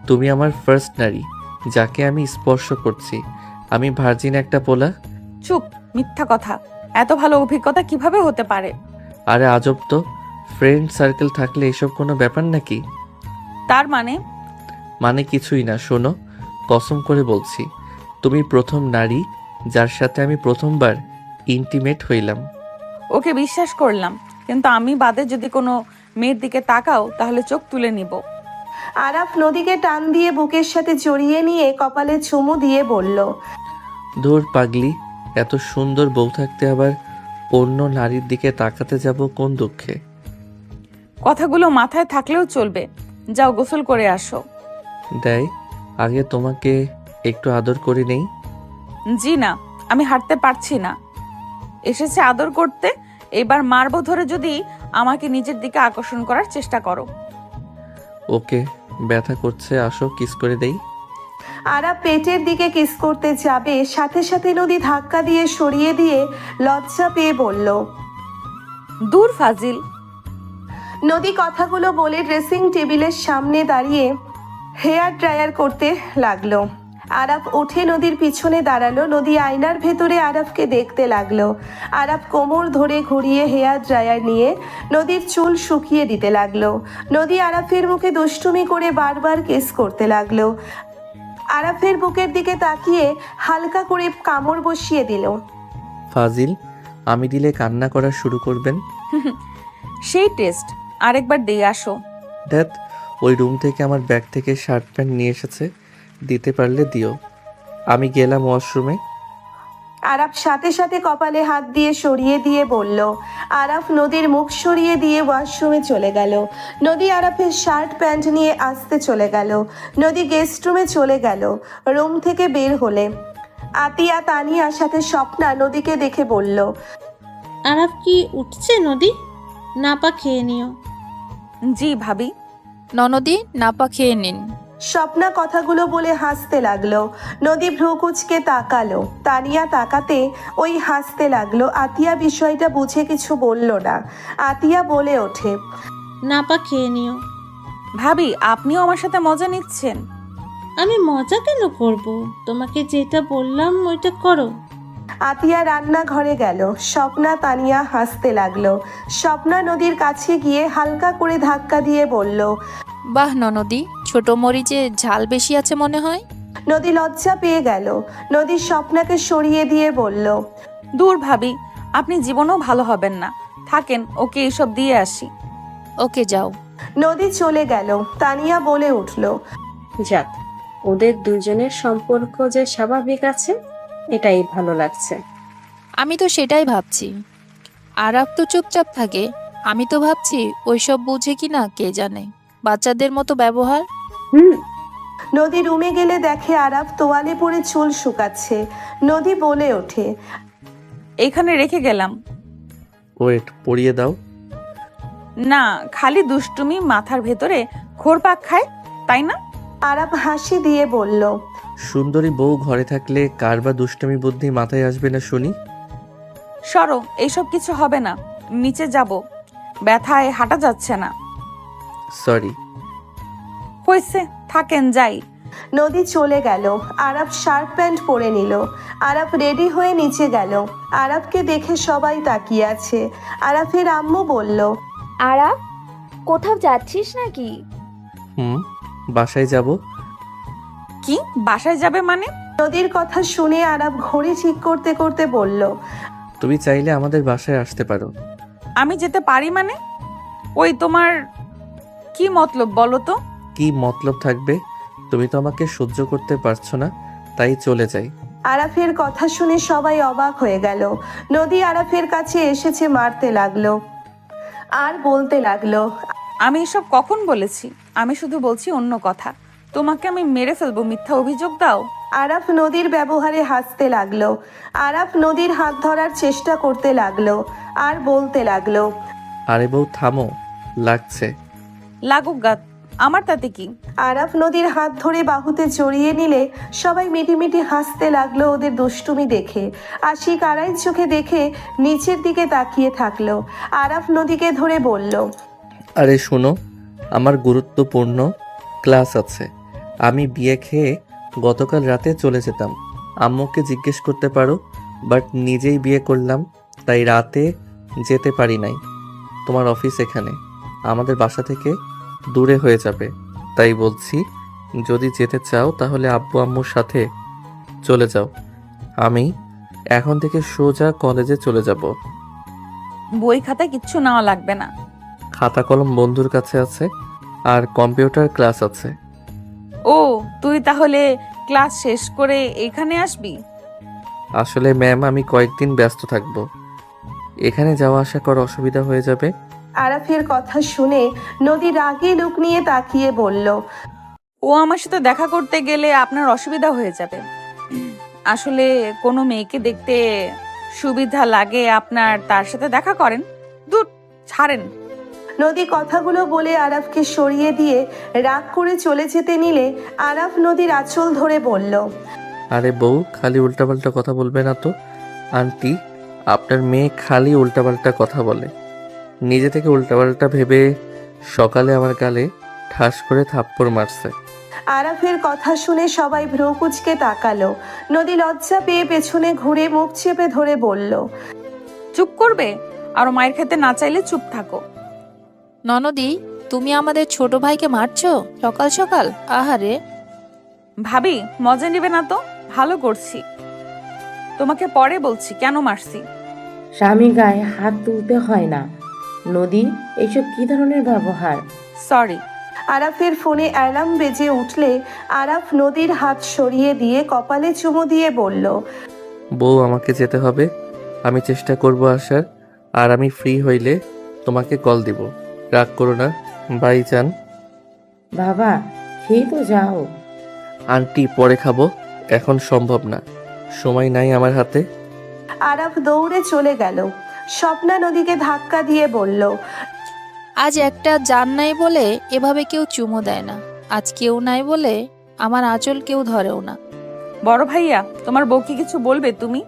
Speaker 2: তুমি আমার ফার্স্ট নারী, যাকে আমি স্পর্শ করছি। আমি ভার্জিন একটা পোলা।
Speaker 1: চুপ, মিথ্যা কথা। এত ভালো অভিজ্ঞতা কিভাবে হতে পারে?
Speaker 2: আরে আজব তো, ফ্রেন্ড সার্কেল থাকলে এসব কোনো ব্যাপার নাকি?
Speaker 1: তার মানে?
Speaker 2: মানে কিছুই না, শোনো, কসম করে বলছি, তুমি প্রথম নারী যার সাথে আমি প্রথমবার ইন্টিমেট হইলাম।
Speaker 1: ওকে বিশ্বাস করলাম,
Speaker 8: কিন্তু আমি বাদে যদি কোনো মেয়ের দিকে তাকাও তাহলে চোখ তুলে নিব।
Speaker 4: আরাফ নদীকে টান দিয়ে বুকের সাথে জড়িয়ে নিয়ে কপালে চুমু দিয়ে বলল,
Speaker 2: ধুর পাগলি, এত সুন্দর বউ থাকতে আবার অন্য নারীর দিকে তাকাতে যাব কোন দুঃখে।
Speaker 8: কথাগুলো মাথায় থাকলেও চলবে। যাও গোসল করে আসো।
Speaker 2: দেয়, আগে তোমাকে একটু আদর করে নেই।
Speaker 8: জি না, আমি হাঁটতে পারছি না। এসেছে আদর করতে, এবার মারবো ধরে যদি আমাকে নিজের দিকে আকর্ষণ করার চেষ্টা করো।
Speaker 2: ওকে, ব্যথা করছে, আসো কিস করে দেই।
Speaker 4: আরাফ পেটের দিকে কিস করতে যাবে, সাথে সাথে নদী ধাক্কা দিয়ে সরিয়ে দিয়ে লজ্জা পেয়ে বলল,
Speaker 8: দূর ফাজিল।
Speaker 4: নদী কথাগুলো বলে ড্রেসিং টেবিলের সামনে দাঁড়িয়ে হেয়ার ড্রায়ার করতে লাগলো। আরাফ উঠে নদীর পিছনে দাঁড়ালো। নদী আয়নার ভেতরে আরাফকে দেখতে লাগলো। আরাফ কোমর ধরে ঘুরিয়ে হেয়ার ড্রায়ার নিয়ে নদীর চুল শুকিয়ে দিতে লাগলো। নদী আরাফের মুখে দুষ্টুমি করে বারবার কিস করতে লাগলো। আরাফের বুকের দিকে তাকিয়ে হালকা করে কামড় বসিয়ে দিল।
Speaker 2: ফাজিল, আমি দিলে কান্না করা শুরু করবেন।
Speaker 8: সেই টেস্ট আরেকবার দিয়ে আসো।
Speaker 2: দ্যাট, ওই রুম থেকে আমার ব্যাগ থেকে শার্ট প্যান্ট নিয়ে এসেছে, দিতে পারলে দিও। আমি গেলাম ওয়াশরুমে।
Speaker 4: আরাফ সাথে সাথে কপালে হাত দিয়ে সরিয়ে দিয়ে বলল। আরাফ নদীর মুখ সরিয়ে দিয়ে ওয়াশরুমে চলে গেল। নদী আরাফের শার্ট প্যান্ট নিয়ে আসতে চলে গেল। নদী গেস্ট রুমে চলে গেল। রুম থেকে বের হলে আতিয়া, তানিয়ার সাথে স্বপ্না নদীকে দেখে বলল,
Speaker 3: আরাফ কি উঠছে নদী? নাপা খেয়ে নিও।
Speaker 8: জি ভাবি।
Speaker 9: ননদি নাপা খেয়ে নিন।
Speaker 4: স্বপ্না কথাগুলো বলে হাসতে লাগলো। নদী ভ্রু কুচকে তাকালো। তানিয়া তাকাতে ওই হাসতে লাগলো। আতিয়া বিষয়টা বুঝে কিছু বলল না। আতিয়া বলে ওঠে,
Speaker 3: নাপা খেয়ে নিও।
Speaker 8: ভাবি, আপনিও আমার সাথে মজা নিচ্ছেন?
Speaker 3: আমি মজা কেন করব? তোমাকে যেটা বললাম ওইটা করো।
Speaker 4: আতিয়া রান্নাঘরে গেল। স্বপ্না, তানিয়া হাসতে লাগলো। স্বপ্না নদীর কাছে গিয়ে হালকা করে ধাক্কা দিয়ে বলল,
Speaker 9: বাহ ননদি, ছোট মরিচে ঝাল বেশি আছে মনে হয়।
Speaker 4: নদী লজ্জা পেয়ে গেল। নদী স্বপ্নাকে সরিয়ে দিয়ে বলল,
Speaker 8: দূর ভাবি, আপনি জীবনেও ভালো হবেন না। থাকেন, ওকে এসব দিয়ে আসি।
Speaker 9: ওকে যাও।
Speaker 4: নদী চলে গেল। তানিয়া বলে উঠল,
Speaker 7: যাক, ওদের দুজনের সম্পর্ক যে স্বাভাবিক আছে এটাই ভালো লাগছে।
Speaker 9: আমি তো সেটাই ভাবছি। আরাফ তো চুপচাপ থাকে, আমি তো ভাবছি ওইসব বুঝে কি না কে জানে, বাচ্চাদের মতো ব্যবহার।
Speaker 4: নদী রুমে গেলে দেখে আরাফ তোয়ালে পরে চুল শুকাচ্ছে। নদী বলে ওঠে,
Speaker 8: এখানে রেখে গেলাম।
Speaker 2: ওয়েট, পরিয়ে দাও।
Speaker 8: না, খালি দুষ্টুমি, মাথার ভেতরে ঘোরপাক খায়, তাই না?
Speaker 4: আরাফ হাসি দিয়ে বলল,
Speaker 2: সুন্দরী বউ ঘরে থাকলে কার বা দুষ্টমি বুদ্ধি মাথায় আসবে না শুনি।
Speaker 8: সরো, এইসব কিছু হবে না। নিচে যাব, ব্যথায় হাঁটা যাচ্ছে না।
Speaker 2: সরি।
Speaker 8: হয়েছে, থাকেন, যাই।
Speaker 4: নদী চলে গেল। আরাফ শার্ট প্যান্ট পরে নিল। আরাফ রেডি হয়ে নিচে গেল। আরাফকে দেখে সবাই তাকিয়ে আছে। আরাফের আম্মু বলল,
Speaker 1: আরাফ, কোথাও যাচ্ছিস নাকি?
Speaker 2: বাসায় যাব।
Speaker 8: কি বাসায় যাবে মানে?
Speaker 4: নদীর কথা শুনে আরাফ ঘড়ি ঠিক করতে করতে বলল,
Speaker 2: তুমি চাইলে আমাদের বাসায় আসতে পারো।
Speaker 8: আমি যেতে পারি মানে? ওই তোমার কি মতলব বলো তো?
Speaker 2: কি মতলব থাকবে? তুমি তো আমাকে সহ্য করতে পারছো না, তাই চলে যাই।
Speaker 4: আরাফের কথা শুনে সবাই অবাক হয়ে গেল। নদী আরাফের কাছে এসেছে মারতে লাগলো আর বলতে লাগলো,
Speaker 8: আমি এসব কখন বলেছি? আমি শুধু বলছি অন্য কথা। তোমাকে আমি মেরে ফেলবো, মিথ্যা অভিযোগ দাও।
Speaker 4: আরাফ নদীর ব্যবহারে হাসতে লাগলো। আরাফ নদীর হাত ধরার চেষ্টা করতে লাগলো আর বলতে লাগলো,
Speaker 2: আরে বউ থামো, লাগছে।
Speaker 8: লাগুক গাত, আমার তাতে কি?
Speaker 4: আরাফ নদীর হাত ধরে বাহুতে জড়িয়ে নিলে সবাই মিটিমিটি হাসতে লাগলো ওদের দুষ্টুমি দেখে। আশিক আড়াই চোখে দেখে নিচের দিকে তাকিয়ে থাকলো। আরাফ নদীকে ধরে বলল,
Speaker 2: আরে শোনো, আমার গুরুত্বপূর্ণ ক্লাস আছে। আমি বিয়ে খেয়ে গতকাল রাতে চলে যেতাম। আম্মুকে জিজ্ঞেস করতে পারো, বাট নিজেই বিয়ে করলাম, তাই রাতে যেতে পারি নাই। তোমার অফিস এখানে, আমাদের বাসা থেকে দূরে হয়ে যাবে, তাই বলছি যদি যেতে চাও তাহলে আব্বু আম্মুর সাথে চলে যাও। আমি এখন থেকে সোজা কলেজে চলে যাব।
Speaker 8: বই খাতা কিচ্ছু নেওয়া লাগবে না।
Speaker 2: খাতা কলম বন্ধুর কাছে আছে, আর কম্পিউটার ক্লাস আছে।
Speaker 8: ও, তুই তাহলে ক্লাস শেষ করে এখানে আসবি?
Speaker 2: আসলে ম্যাম, আমি কয়েকদিন ব্যস্ত থাকবো, এখানে যাওয়া আসা করা অসুবিধা হয়ে যাবে।
Speaker 4: আরাফের কথা শুনে নদী রাগে লুক নিয়ে তাকিয়ে বলল,
Speaker 8: ও আমার সাথে দেখা করতে গেলে আপনার অসুবিধা হয়ে যাবে। আসলে কোনো মেয়েকে দেখতে সুবিধা লাগে আপনার, তার সাথে দেখা করেন। দূর, ছাড়েন।
Speaker 4: নদী কথাগুলো বলে আরাফকে সরিয়ে দিয়ে রাগ করে চলে যেতে নিলে আরাফ নদীর আঁচল ধরে বলল,
Speaker 2: আরে বউ, খালি উল্টাপাল্টা কথা বলবে না তো। আন্টি, আপনার মেয়ে খালি উল্টাপাল্টা কথা বলে। নিজে থেকে উল্টাপাল্টা ভেবে সকালে আমার গালে ঠাস করে থাপ্পড় মারছে।
Speaker 4: আরাফের কথা শুনে সবাই ভ্রু কুঁচকে তাকালো। নদী লজ্জা পেয়ে পেছনে ঘুরে মুখ চেপে ধরে বলল,
Speaker 8: চুপ করবে? আর মায়ের খেতে না চাইলে চুপ থাকো।
Speaker 9: ননদি, তুমি আমাদের ছোট ভাইকে মারছো সকাল সকাল? আহারে।
Speaker 8: ভাবি, মজা নিবে না তো? ভালো করছি। তোমাকে পরে বলছি কেন মারছি।
Speaker 10: স্বামীর গায়ে হাত তুলতে হয় না। নদী, এসব কি ধরনের ব্যবহার?
Speaker 8: সরি।
Speaker 4: আরাফের ফোনে অ্যালার্ম বেজে উঠলে আরাফ নদীর হাত সরিয়ে দিয়ে কপালে চুমু দিয়ে বলল,
Speaker 2: বউ, আমাকে যেতে হবে। আমি চেষ্টা করব আসার, আর আমি ফ্রি হইলে তোমাকে কল দিব। রাগ করো না, বাই যান।
Speaker 10: বাবা, খেয়ে তো যাও।
Speaker 2: আন্টি, পরে খাবো, এখন সম্ভব না, সময় নাই আমার হাতে।
Speaker 4: আরাফ দৌড়ে চলে গেল। স্বপ্না নদীকে ধাক্কা দিয়ে বলল,
Speaker 9: আজ একটা জান নাই বলে এভাবে কেউ চুমো দেয় না। আজ কেউ নাই বলে আমার আঁচল কেউ ধরেও না।
Speaker 8: বড় ভাইয়া, তোমার বউকে কিছু বলবে তুমি?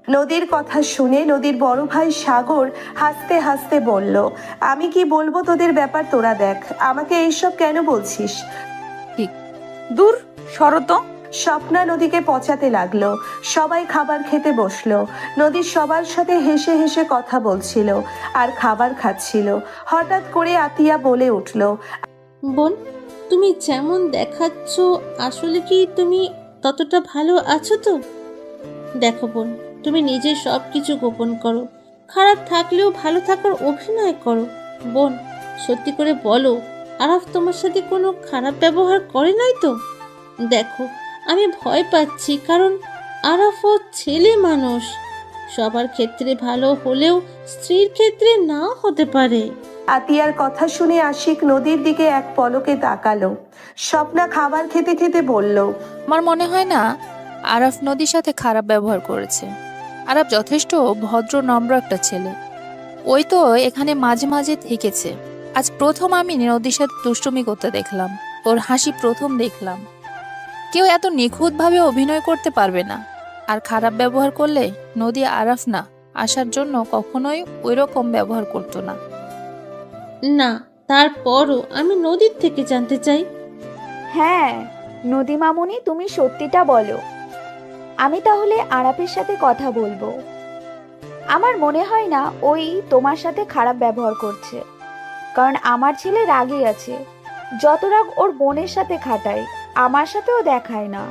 Speaker 4: নদীর কথা শুনে নদীর বড় ভাই সাগর হাসতে হাসতে বলল, আমি কি বলবো তোদের ব্যাপার তোরা দেখ, আমাকে এইসব কেন বলছিস?
Speaker 8: দূর সরো তো।
Speaker 4: স্বপ্না নদীকে পচাতে লাগলো। সবাই খাবার খেতে বসলো। নদী সবার সাথে হেসে হেসে কথা বলছিল আর খাবার খাচ্ছিল। হঠাৎ করে আতিয়া বলে উঠল,
Speaker 3: বোন, তুমি যেমন দেখাচ্ছ আসলে কি তুমি ততটা ভালো আছো তো? দেখো বোন, তুমি নিজে সব কিছু গোপন করো, খারাপ থাকলেও ভালো থাকার অভিনয় করো। বোন, সত্যি করে বলো, আরাফ তোমার সাথে কোনো খারাপ ব্যবহার করে নাই তো? দেখো, আমি ভয় পাচ্ছি, কারণ আরাফও ছেলে মানুষ। সবার ক্ষেত্রে ভালো হলেও স্ত্রীর ক্ষেত্রে নাও হতে পারে।
Speaker 4: আতিয়ার কথা শুনে আশিক নদীর দিকে এক পলকে তাকালো। স্বপ্না খাবার খেতে খেতে বলল,
Speaker 9: আমার মনে হয় না আরাফ নদীর সাথে খারাপ ব্যবহার করেছে। আরাফ যথেষ্ট ভদ্র নম্র একটা ছেলে। ওই তো এখানে মাঝে মাঝে থেকেছে। আজ প্রথম আমি নদীর সাথে দুষ্টুমি করতে দেখলাম, ওর হাসি প্রথম দেখলাম। কেউ এত নিখুঁতভাবে অভিনয় করতে পারবে না। আর খারাপ ব্যবহার করলে নদী আরাফ না আসার জন্য কখনোই ওই রকম ব্যবহার করতো না।
Speaker 3: না, তারপরও আমি নদীর থেকে জানতে চাই।
Speaker 1: হ্যাঁ, নদী মামুনি, তুমি সত্যিটা বলো। আমি তাহলে আরাফের সাথে কথা বলবো। আমার মনে হয় না ওই তোমার সাথে খারাপ ব্যবহার করছে, কারণ আমার ছেলে রাগী আছে। যত রাগ ওর বোনের সাথে খাটায়, আমার সাথেও দেখায় না।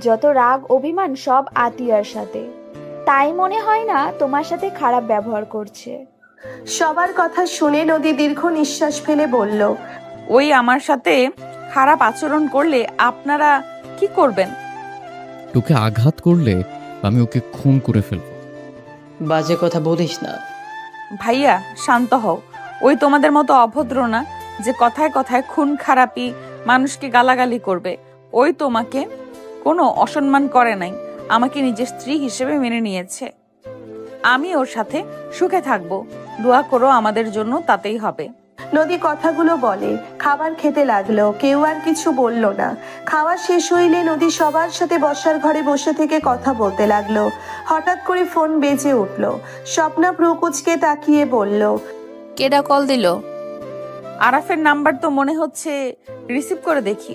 Speaker 1: যত রাগ অভিমান সব আতিয়ার সাথে। তাই মনে হয় না তোমার সাথে খারাপ ব্যবহার করছে।
Speaker 4: সবার কথা শুনে নদী দীর্ঘ নিঃশ্বাস ফেলে বলল,
Speaker 8: ওই আমার সাথে খারাপ আচরণ করলে আপনারা কি করবেন?
Speaker 5: তোকে আঘাত করলে আমি ওকে খুন করে ফেলবো।
Speaker 6: বাজে কথা বলিস না।
Speaker 8: ভাইয়া, শান্ত হও। ওই তোমাদের মতো অভদ্র না যে কথায় কথায় খুন খারাপি মানুষকে গালাগালি করবে। ওই তোমাকে কোনো অসম্মান করে নাই, আমাকে নিজের স্ত্রী হিসেবে মেনে নিয়েছে। আমি ওর সাথে সুখে থাকবো। দোয়া করো আমাদের জন্য, তাতেই হবে।
Speaker 4: নদী কথাগুলো বলে খাবার খেতে লাগলো। কেউ আর কিছু বলল না। খাওয়া শেষ হইলে নদী সবার সাথে বসার ঘরে বসে থেকে কথা বলতে লাগলো। হঠাৎ করে ফোন বেজে উঠল। স্বপ্না প্রকুচকে তাকিয়ে বলল,
Speaker 9: কেডা কল দিল?
Speaker 8: আরাফের নাম্বার তো মনে হচ্ছে, রিসিভ করে দেখি।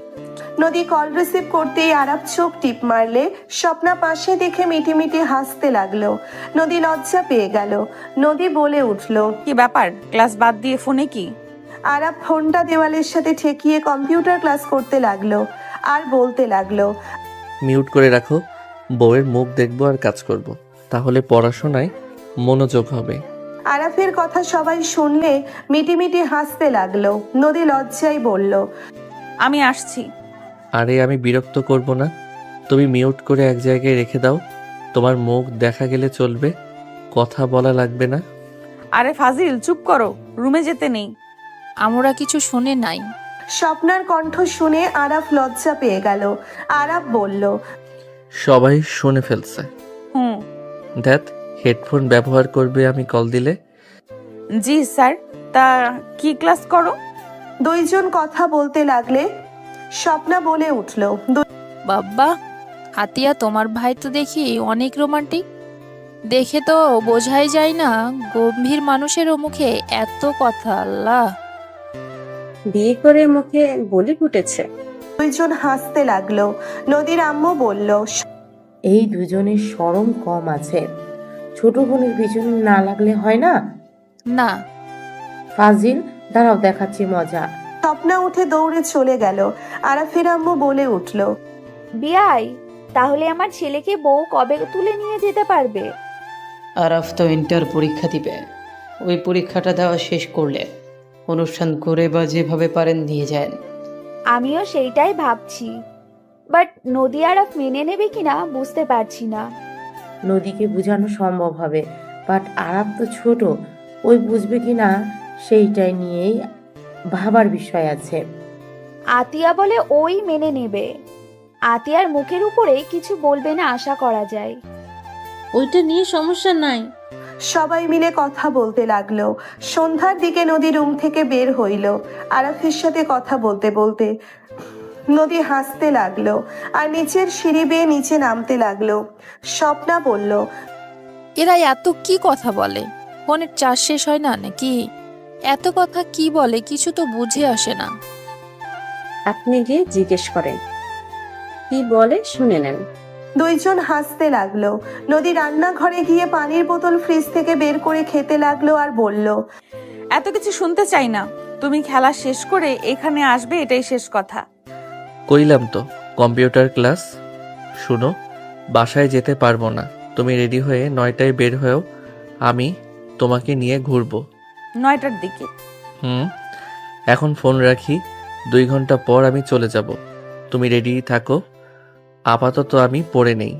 Speaker 4: নদী কল রিসিভ করতেই আরাফ চোখ টিপ মারলে স্বপ্না পাশে দেখে মিটি মিটি হাসতে লাগলো। নদী লজ্জা পেয়ে গেল। নদী বলে উঠল,
Speaker 8: কি ব্যাপার, ক্লাস বাদ দিয়ে ফোনে কি?
Speaker 4: আরাফ ফোনটা দেওয়ালের সাথে ঠেকিয়ে কম্পিউটার ক্লাস করতে লাগলো আর বলতে লাগলো,
Speaker 2: মিউট করে রাখো, বউয়ের মুখ দেখবো আর কাজ করব, তাহলে পড়াশোনায় মনোযোগ হবে।
Speaker 4: আরাফের কথা সবাই শুনলে মিটিমিটি হাসতে লাগলো। নদী লজ্জায় বলল,
Speaker 8: আমি আসছি।
Speaker 2: আরে আমি বিরক্ত করব না, তুমি মিউট করে এক জায়গায় রেখে দাও। তোমার মুখ দেখা গেলে চলবে, কথা বলা লাগবে না।
Speaker 8: আরে ফাজিল, চুপ করো, রুমে যেতে নেই।
Speaker 9: আমরা কিছু শুনে নাই।
Speaker 4: স্বপ্নার কণ্ঠ শুনে আরাফ লজ্জা পেয়ে গেল। আরাফ বলল,
Speaker 2: সবাই শুনে ফেলছে।
Speaker 8: হুম।
Speaker 2: ধ্যাত, হেডফোন ব্যবহার করবে আমি কল দিলে?
Speaker 8: জি স্যার। তা কি ক্লাস করো?
Speaker 4: দুইজন কথা বলতে লাগলে স্বপ্না বলে উঠল,
Speaker 9: বাব্বা, আতিয়া তোমার ভাই তো দেখি অনেক রোমান্টিক। দেখে তো বোঝাই যায় না গম্ভীর মানুষেরও মুখে এত কথা। আল্লাহ,
Speaker 7: বিয়ে করে মুখে বলি ফুটেছে।
Speaker 4: দুইজন হাসতে লাগলো। নদীর আম্মু বলল,
Speaker 10: এই দুজনের শরম কম আছে। ছোট বোনের পিছনে না লাগলে হয় না?
Speaker 9: না।
Speaker 10: ফাজিল, দাঁড়াও দেখাচ্ছি মজা।
Speaker 4: স্বপ্না উঠে দৌড়ে চলে গেল। আরাফের আম্মু বলে উঠল,
Speaker 1: বিয়াই, তাহলে আমার ছেলেকে বউ কবে তুলে নিয়ে যেতে পারবে?
Speaker 6: আরাফ তো ইন্টার পরীক্ষা দিবে, ওই পরীক্ষাটা দেওয়া শেষ করলে অনুষ্ঠান করে বা যেভাবে পারেন নিয়ে যান।
Speaker 1: আমিও সেইটাই ভাবছি, বাট নদী আরাফ মেনে নেবে কিনা বুঝতে পারছি না।
Speaker 10: নদীকে বোঝানো সম্ভব হবে, বাট আরাপ তো ছোট, ওই বুঝবে কি না সেইটাই নিয়েই ভাবার বিষয় আছে।
Speaker 1: আতিয়া বলে ওই মেনে নেবে। আতিয়ার মুখের উপরে কিছু বলবে না আশা করা যায়।
Speaker 3: ওইটা নিয়ে সমস্যা নাই।
Speaker 4: সবাই মিলে কথা বলতে লাগলো। সন্ধ্যার দিকে নদী রুম থেকে বের হইল। আরাফের সাথে কথা বলতে বলতে নদী হাসতে লাগলো আর নিচের সিঁড়ি বেয়ে নিচে নামতে লাগলো। স্বপ্না বলল,
Speaker 9: এরা এত কি কথা বলে? ফোনের চার্জ শেষ হয় না নাকি? এত কথা কি বলে কিছু তো বুঝে আসে না।
Speaker 7: আপনি গিয়ে জিজ্ঞেস করেন, কি বলে শুনে নেন।
Speaker 4: দুইজন হাসতে লাগলো। নদী রান্নাঘরে গিয়ে পানির বোতল ফ্রিজ থেকে বের করে খেতে লাগলো আর বলল,
Speaker 8: এত কিছু শুনতে চাই না। তুমি খেলা শেষ করে এখানে আসবে, এটাই শেষ কথা।
Speaker 2: কইলাম তো কম্পিউটার ক্লাস। শুনো, বাসায় যেতে পারবো না, তুমি রেডি হয়ে 9টায় বের হয়েও, আমি তোমাকে নিয়ে ঘুরবো।
Speaker 8: 9টার দিকে?
Speaker 2: এখন ফোন রাখি, 2 ঘন্টা পর আমি চলে যাব। তুমি রেডি থাকো, আপাতত আমি পড়ে নেই।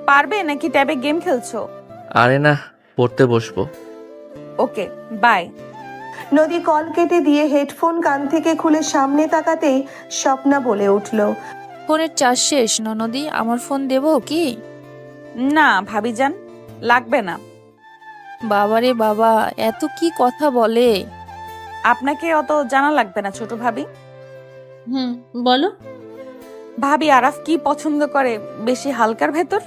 Speaker 8: পারবে নাকি ট্যাবে গেম খেলছো?
Speaker 2: আরে না, পড়তে বসবো।
Speaker 8: ওকে, বাই।
Speaker 4: নদী কল কেটে দিয়ে হেডফোন কান থেকে খুলে সামনে তাকাতেই স্বপ্না বলে উঠল,
Speaker 9: ফোনের চার্জ শেষ। ননদি, আমার ফোন দেবো কি?
Speaker 8: না ভাবিজান, লাগবে না।
Speaker 9: বাবারে বাবা, এত কি কথা বলে!
Speaker 8: আপনাকে অত জানা লাগবে না ছোট ভাবি।
Speaker 3: বলো।
Speaker 8: ভাবি আরাফ কি পছন্দ করে বেশি হালকার ভেতর?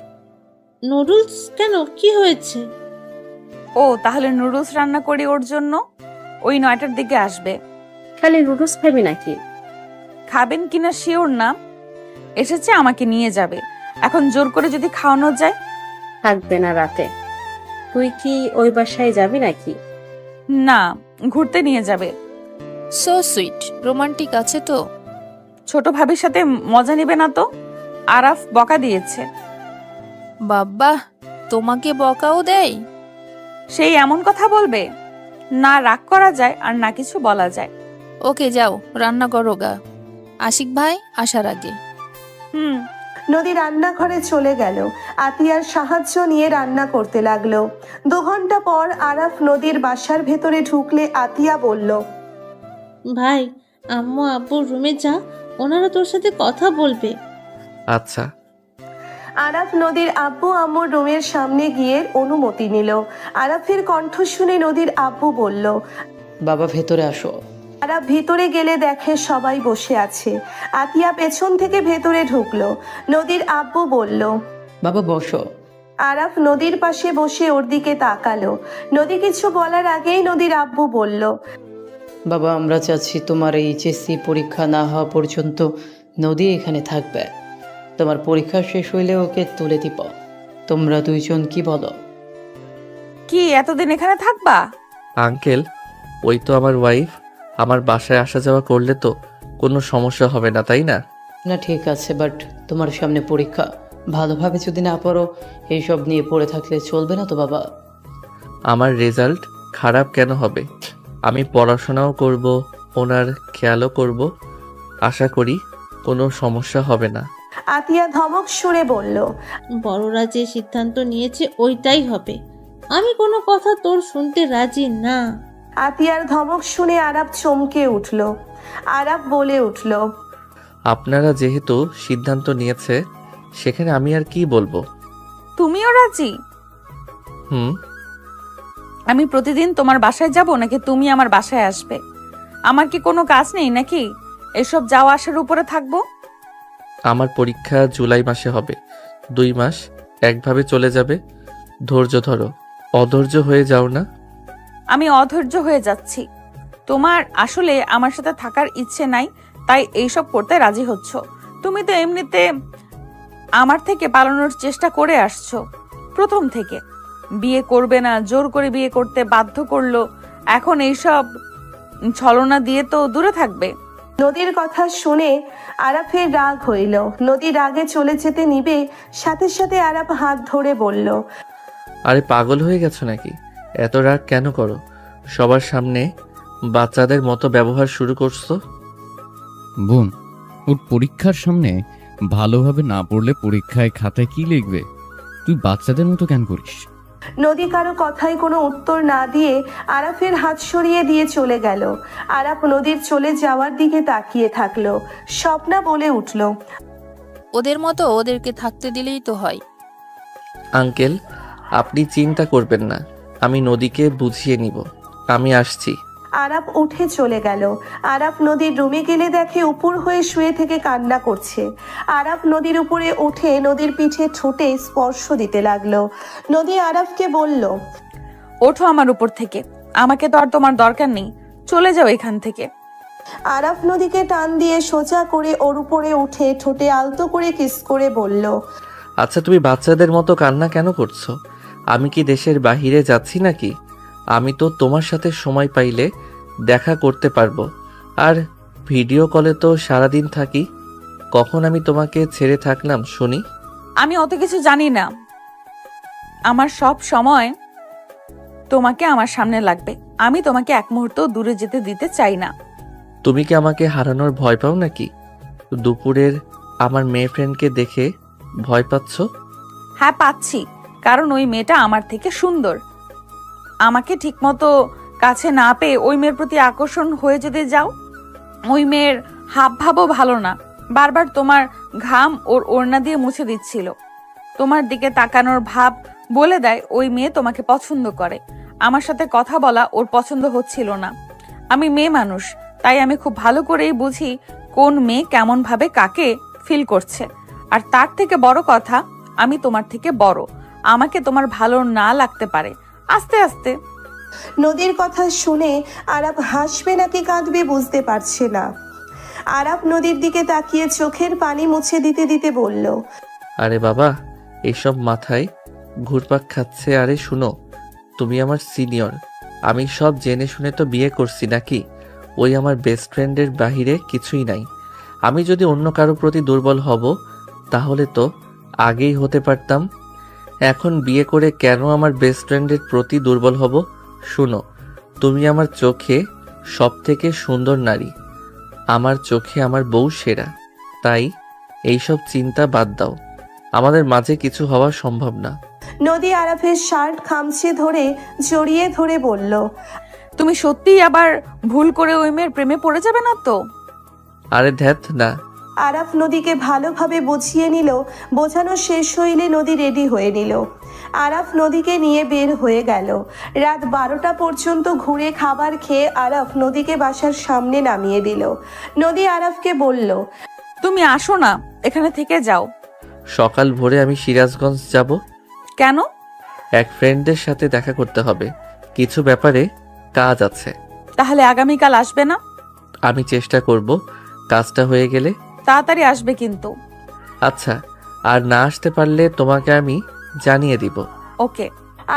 Speaker 3: নুডলস কেন, কি হয়েছে?
Speaker 8: ও, তাহলে নুডলস রান্না করি ওর জন্য। ওই 9টার দিকে আসবে।
Speaker 7: খালি নুডলস খাবি নাকি?
Speaker 8: খাবেন কিনা শিওর না, এসেছে আমাকে নিয়ে যাবে। এখন জোর করে যদি খাওয়ানো যায়?
Speaker 7: থাকবে না রাতে। তুই কি ওই বাসায় যাবি নাকি?
Speaker 8: না, ঘুরতে নিয়ে যাবে।
Speaker 9: সো সুইট, রোমান্টিক আছে তো।
Speaker 8: ছোট ভাবির সাথে মজা নিবে না তো? আরাফ বকা দিয়েছে।
Speaker 9: বাব্বা, তোমাকে বকাও দেয়?
Speaker 8: সেই এমন কথা বলবে, না রাগ করা যায় আর না কিছু বলা যায়।
Speaker 9: ওকে যাও, রান্না করো গা। আশিক ভাই আসার আগে।
Speaker 4: নদী রান্নাঘরে চলে গেল। আতিয়ার সাহায্য নিয়ে রান্না করতে লাগলো। 2 ঘন্টা পর আরাফ নদীর বাসার ভেতরে ঢুকলে আতিয়া বলল,
Speaker 3: ভাই, আম্মু আব্বুর রুমে যা, ওনারা তোর সাথে কথা বলবে।
Speaker 2: আচ্ছা।
Speaker 4: আরাফ নদীর আব্বু আম্মুর রুমের সামনে গিয়ে অনুমতি নিল। আরাফের কণ্ঠ শুনে নদীর আব্বু বলল,
Speaker 6: বাবা ভেতরে আসো।
Speaker 4: আরাফ ভিতরে গেলে দেখে সবাই বসে আছে। আতিয়া পেছন থেকে ভেতরে ঢুকলো। নদীর আব্বু বলল,
Speaker 6: বাবা বসো।
Speaker 4: আরাফ নদীর পাশে বসে ওর দিকে তাকালো। নদী কিছু বলার আগেই নদীর আব্বু বলল,
Speaker 6: বাবা আমরা চাচ্ছি তোমার এই এইচএসসি পরীক্ষা না হওয়া পর্যন্ত নদী এখানে থাকবে। তোমার পরীক্ষা শেষ হইলে ওকে তুলে দিব। তোমরা দুইজন কি বলো?
Speaker 8: কি এতদিন এখানে থাকবা?
Speaker 2: আঙ্কেল, ওই তো আমার ওয়াইফ, আমার বাসায় আসা যাওয়া করলে তো কোনো সমস্যা হবে না, তাই না?
Speaker 6: না ঠিক আছে, বাট তোমার সামনে পরীক্ষা, ভালোভাবে যদি না পড়ো এইসব নিয়ে পড়ে থাকলে চলবে না তো বাবা।
Speaker 2: আমার রেজাল্ট খারাপ কেন হবে? আমি পড়াশোনাও করব, ওনার খেয়ালও করব। আশা করি কোনো সমস্যা হবে না।
Speaker 4: আতিয়া ধমক সুরে বলল।
Speaker 3: বড়রা যে সিদ্ধান্ত নিয়েছে ওইটাই হবে। আমি কোনো কথা তোর শুনতে রাজি না।
Speaker 4: আতিয়ার ধমক শুনে আরাপ চমকে উঠল। আরাপ বলে উঠল।
Speaker 2: আপনারা যেহেতু সিদ্ধান্ত নিয়েছে, সেখানে আমি আর কি বলবো?
Speaker 8: তুমিও রাজি?
Speaker 2: হুম।
Speaker 8: আমি প্রতিদিন তোমার বাসায় যাব নাকি তুমি আমার বাসায় আসবে? আমার কি কোনো কাজ নেই নাকি এসব যাওয়া আসার উপরে থাকবো?
Speaker 2: আমার পরীক্ষা জুলাই মাসে হবে। 2 মাস একভাবে চলে যাবে। ধৈর্য ধরো, অধৈর্য হয়ে যাও না।
Speaker 8: আমি অধৈর্য হয়ে যাচ্ছি। তোমার আসলে আমার সাথে থাকার ইচ্ছে নাই, তাই এইসব করতে রাজি হচ্ছ। তুমি তো এমনিতে আমার থেকে পালানোর চেষ্টা করে আসছো প্রথম থেকে। বিয়ে করবে না, জোর করে বিয়ে করতে বাধ্য করলো। এখন এইসব ছলনা দিয়ে তো দূরে থাকবে।
Speaker 4: নদীর কথা শুনে আরাফের রাগ হইল। নদী রাগে চলে যেতে নিবে, সাথে সাথে আরাপ হাত ধরে বলল।
Speaker 2: আরে পাগল হয়ে গেছো নাকি? এত রাগ কেন করো? সবার সামনে বাচ্চাদের মতো ব্যবহার শুরু করছো।
Speaker 5: বোন, ওর পরীক্ষার সামনে ভালোভাবে না পড়লে পরীক্ষায় খাতায় কি লিখবে? তুই বাচ্চাদের মতো কেন করিস?
Speaker 4: নদী কারো কথায় কোনো উত্তর না দিয়ে আরাফের হাত সরিয়ে দিয়ে চলে গেল। আরাপ নদীর চলে যাওয়ার দিকে তাকিয়ে থাকলো। স্বপ্না বলে উঠল।
Speaker 9: ওদের মতো ওদেরকে থাকতে দিলেই তো হয়।
Speaker 2: আঙ্কেল, আপনি চিন্তা করবেন না, আমি নদীকে বুঝিয়ে নিব। আমি আসছি।
Speaker 4: আরাপ উঠে চলে গেল। আরাপ নদীর রুমে গেলে দেখে উপর হয়ে শুয়ে থেকে কান্না করছে। আরাপ নদীর উপরে উঠে নদীর পিঠে ঠোঁটে স্পর্শ দিতে লাগলো। নদী আরাপকে বলল।
Speaker 8: ওঠো আমার উপর থেকে, আমাকে তো আর তোমার দরকার নেই, চলে যাও এখান থেকে।
Speaker 4: আরাপ নদীকে টান দিয়ে সোজা করে ওর উপরে উঠে ঠোঁটে আলতো করে কিস করে বলল।
Speaker 2: আচ্ছা, তুমি বাচ্চাদের মতো কান্না কেন করছো? আমি কি দেশের বাহিরে যাচ্ছি নাকি? আমি তো তোমার সাথে সময় পাইলে দেখা করতে পারবো। আর ভিডিও কলে তো সারাদিন থাকি। কখন আমি তোমাকে ছেড়ে থাকলাম শুনি?
Speaker 8: আমি অত কিছু জানি না। আমার সব সময় তোমাকে আমার সামনে লাগবে। আমি তোমাকে এক মুহূর্ত দূরে যেতে দিতে চাই না।
Speaker 2: তুমি কি আমাকে হারানোর ভয় পাও নাকি? দুপুরের আমার মেয়ে ফ্রেন্ডকে দেখে ভয় পাচ্ছ?
Speaker 8: হ্যাঁ পাচ্ছি, কারণ ওই মেয়েটা আমার থেকে সুন্দর। আমাকে ঠিকমতো কাছে না পেয়ে ওই মেয়ের প্রতি আকর্ষণ হয়ে যদি যাও। ওই মেয়ের হাব ভাবও ভালো না, বারবার তোমার ঘাম ওর ওড়না দিয়ে মুছে দিচ্ছিল। তোমার দিকে তাকানোর ভাব বলে দেয় ওই মেয়ে তোমাকে পছন্দ করে। আমার সাথে কথা বলা ওর পছন্দ হচ্ছিল না। আমি মেয়ে মানুষ, তাই আমি খুব ভালো করেই বুঝি কোন মেয়ে কেমন ভাবে কাকে ফিল করছে। আর তার থেকে বড় কথা, আমি তোমার থেকে বড়। আমাকে তোমার ভালো না লাগতে পারে আস্তে আস্তে।
Speaker 4: নদীর কথা শুনে আরাপ হাসবে নাকি কাঁদবে বুঝতে পারছে না। আরাপ নদীর দিকে তাকিয়ে চোখের পানি মুছে দিতে দিতে বলল।
Speaker 2: আরে বাবা, এইসব মাথায় ঘুরপাক খাচ্ছে। আরে শুনো, তুমি আমার সিনিয়র। আমি সব জেনে শুনে তো বিয়ে করছি নাকি? ওই আমার বেস্ট ফ্রেন্ডের বাহিরে কিছুই নাই। আমি যদি অন্য কারো প্রতি দুর্বল হব, তাহলে তো আগেই হতে পারতাম। এখন বিয়ে করে কেন আমার বেস্ট ফ্রেন্ডের প্রতি দুর্বল হব? শুনো, তুমি আমার চোখে সব থেকে সুন্দর নারী। আমার চোখে আমার বউ সেরা। তাই এইসব চিন্তা বাদ দাও। আমাদের মাঝে কিছু হওয়া সম্ভব না।
Speaker 4: নদী আরাফের শার্ট খামচে ধরে জড়িয়ে ধরে বলল।
Speaker 8: তুমি সত্যিই আবার ভুল করে ওই মেয়ের প্রেমে পড়ে যাবে না তো?
Speaker 2: আরে ধ্যাত না।
Speaker 4: আরাফ নদীকে ভালোভাবে বুঝিয়ে নিল। বোঝানো শেষ হইলে নদী রেডি হয়ে নিল। আরাফ নদীকে নিয়ে বের হয়ে গেল। রাত 12টা পর্যন্ত ঘুরে খাবার খেয়ে আরাফ নদীকে বাসার সামনে নামিয়ে দিল। নদী আরাফকে বলল।
Speaker 8: তুমি আসো না, এখানে থেকে যাও।
Speaker 2: সকাল ভোরে আমি সিরাজগঞ্জ যাব।
Speaker 8: কেন?
Speaker 2: এক ফ্রেন্ডের সাথে দেখা করতে হবে, কিছু ব্যাপারে কাজ আছে।
Speaker 8: তাহলে আগামীকাল আসবে না?
Speaker 2: আমি চেষ্টা করব, কাজটা হয়ে গেলে।
Speaker 8: তাড়াতাড়ি আসবে কিন্তু।
Speaker 2: আচ্ছা, আর না আসতে পারলে তোমাকে আমি জানিয়ে দিব।
Speaker 8: ওকে।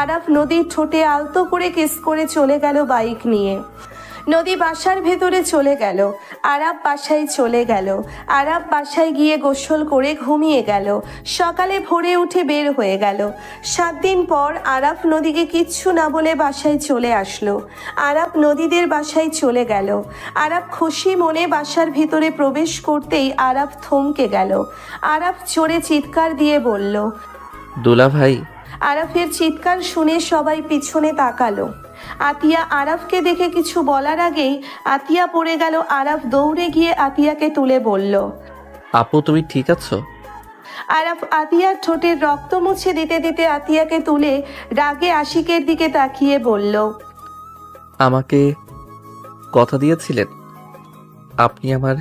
Speaker 4: আরাফ নদীর ঠোঁটে আলতো করে কিস করে চলে গেল বাইক নিয়ে। নদী বাসার ভেতরে চলে গেল। আরাব বাসায় চলে গেল। আরাব বাসায় গিয়ে গোসল করে ঘুমিয়ে গেল। সকালে ভোরে উঠে বের হয়ে গেল। 7 দিন পর আরাব নদীকে কিচ্ছু না বলে বাসায় চলে আসলো। আরাব নদীদের বাসায় চলে গেল। আরাব খুশি মনে বাসার ভিতরে প্রবেশ করতেই আরাব থমকে গেল। আরাব জোরে চিৎকার দিয়ে বলল।
Speaker 2: দুলা ভাই।
Speaker 4: আরাফের চিৎকার শুনে সবাই পিছনে তাকালো। আতিয়া আরাফকে দেখে কিছু বলার আগেই আতিয়া পড়ে গেল। আরাফ দৌড়ে গিয়ে আতিয়াকে তুলে বলল।
Speaker 2: আপু তুমি ঠিক আছো?
Speaker 4: আরাফ আতিয়ার ঠোঁটের রক্ত মুছে দিতে দিতে আতিয়াকে তুলে রাগে আশিকের দিকে তাকিয়ে বলল।
Speaker 2: আমাকে কথা দিয়েছিলেন আপনি আমার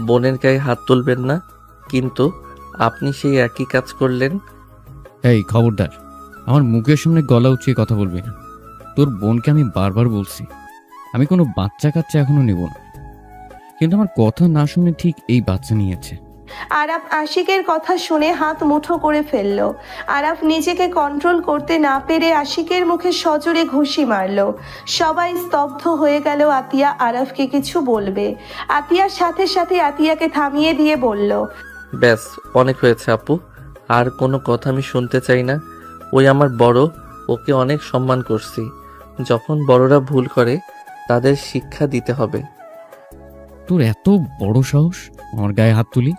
Speaker 2: বোনের গায়ে হাত তুলবেন না, কিন্তু আপনি সেই একই কাজ করলেন।
Speaker 5: এই খবরদার, আমার মুখের সামনে গলা উঁচিয়ে কথা বলবি না। তোর বোনকে আমি বারবার বলছি আমি কোনো বাচ্চা কাচ্চা এখনো নেব না, কিন্তু আমার কথা না শুনে ঠিক এই বাচ্চা নিয়েছে।
Speaker 4: আরাফ আশিকের কথা শুনে হাত মুঠো করে ফেলল। আরাফ নিজেকে কন্ট্রোল করতে না পেরে আশিকের মুখে সজোরে ঘুষি মারল। সবাই স্তব্ধ হয়ে গেল। আতিয়া আরাফকে কিছু বলবে। আতিয়ার সাথে সাথে আতিয়াকে থামিয়ে দিয়ে বলল।
Speaker 2: ব্যাস, অনেক হয়েছে আপু, আর কোনো কথা আমি শুনতে চাই না। ওই আমার বড়, ওকে অনেক সম্মান করছি। যখন বড়রা ভুল করে তাদের শিক্ষা দিতে হবে।
Speaker 5: তোর এত বড় সাহস আমার গায়ে হাত তুলি?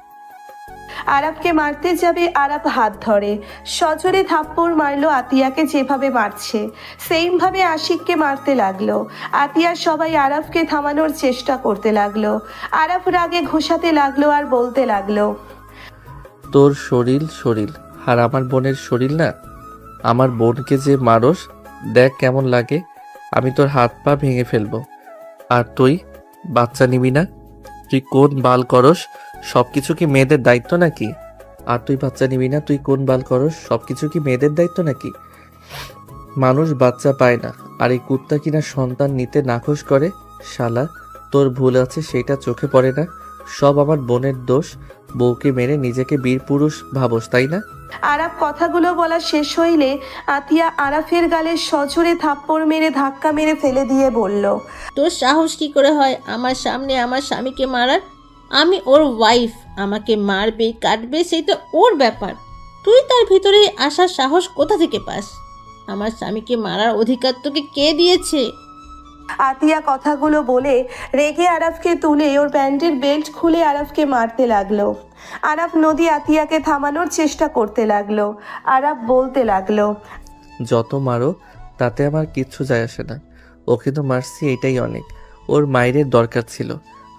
Speaker 4: আরাফকে মারতে যাবে আরাফ হাত ধরে সজোরে থাপ্পড় মারলো। আতিয়াকে যেভাবে মারছে সেম ভাবে আশিককে মারতে লাগলো। আতিয়ার সবাই আরাফকে থামানোর চেষ্টা করতে লাগলো। আরাফ রাগে ঘোষাতে লাগলো আর বলতে লাগলো।
Speaker 2: তোর শরীর শরীর আর আমার বোনের শরীর না। আমার বোনকে যে মারস দেখ কেমন লাগে। আমি তোর হাত পা ভেঙে ফেলবো। আর তুই বাচ্চা নিবি না? তুই কোন বাল করস? সব কিছু কি মেয়েদের দায়িত্ব নাকি? আর তুই বাচ্চা নিবি না? তুই কোন বাল করস? সব কিছু কি মেয়েদের দায়িত্ব নাকি? মানুষ বাচ্চা পায় না, আর এই কুত্তা কিনা সন্তান নিতে নাখোশ করে। শালা, তোর ভুল আছে সেটা চোখে পড়ে না। সব আমার বোনের দোষ। বউকে মেরে নিজেকে বীর পুরুষ ভাবস, তাই না?
Speaker 4: আরাফ কথাগুলো বলা শেষ হইলে আতিয়া আরাফের গালে সজোরে থাপ্পড় মেরে ধাক্কা মেরে ফেলে দিয়ে বলল।
Speaker 3: তোর সাহস কি করে হয় আমার সামনে আমার স্বামীকে মারার? আমি ওর ওয়াইফ, আমাকে মারবে কাটবে সেই তো ওর ব্যাপার। তুই তার ভিতরে আসার সাহস কোথা থেকে পাস? আমার স্বামীকে মারার অধিকার তোকে কে দিয়েছে?
Speaker 4: আতিয়া কথাগুলো বলে রেগে আরাফকে তুলে ওর প্যান্টের বেল্ট খুলে আরাফকে মারতে লাগলো। আরাফ নদী আতিয়াকে থামানোর চেষ্টা করতে লাগলো। আরাফ বলতে লাগলো।
Speaker 2: যত মারো তাতে আমার কিচ্ছু যায় আসে না। ওকে তো মারছি, এটাই অনেক। ওর মায়ের দরকার ছিল।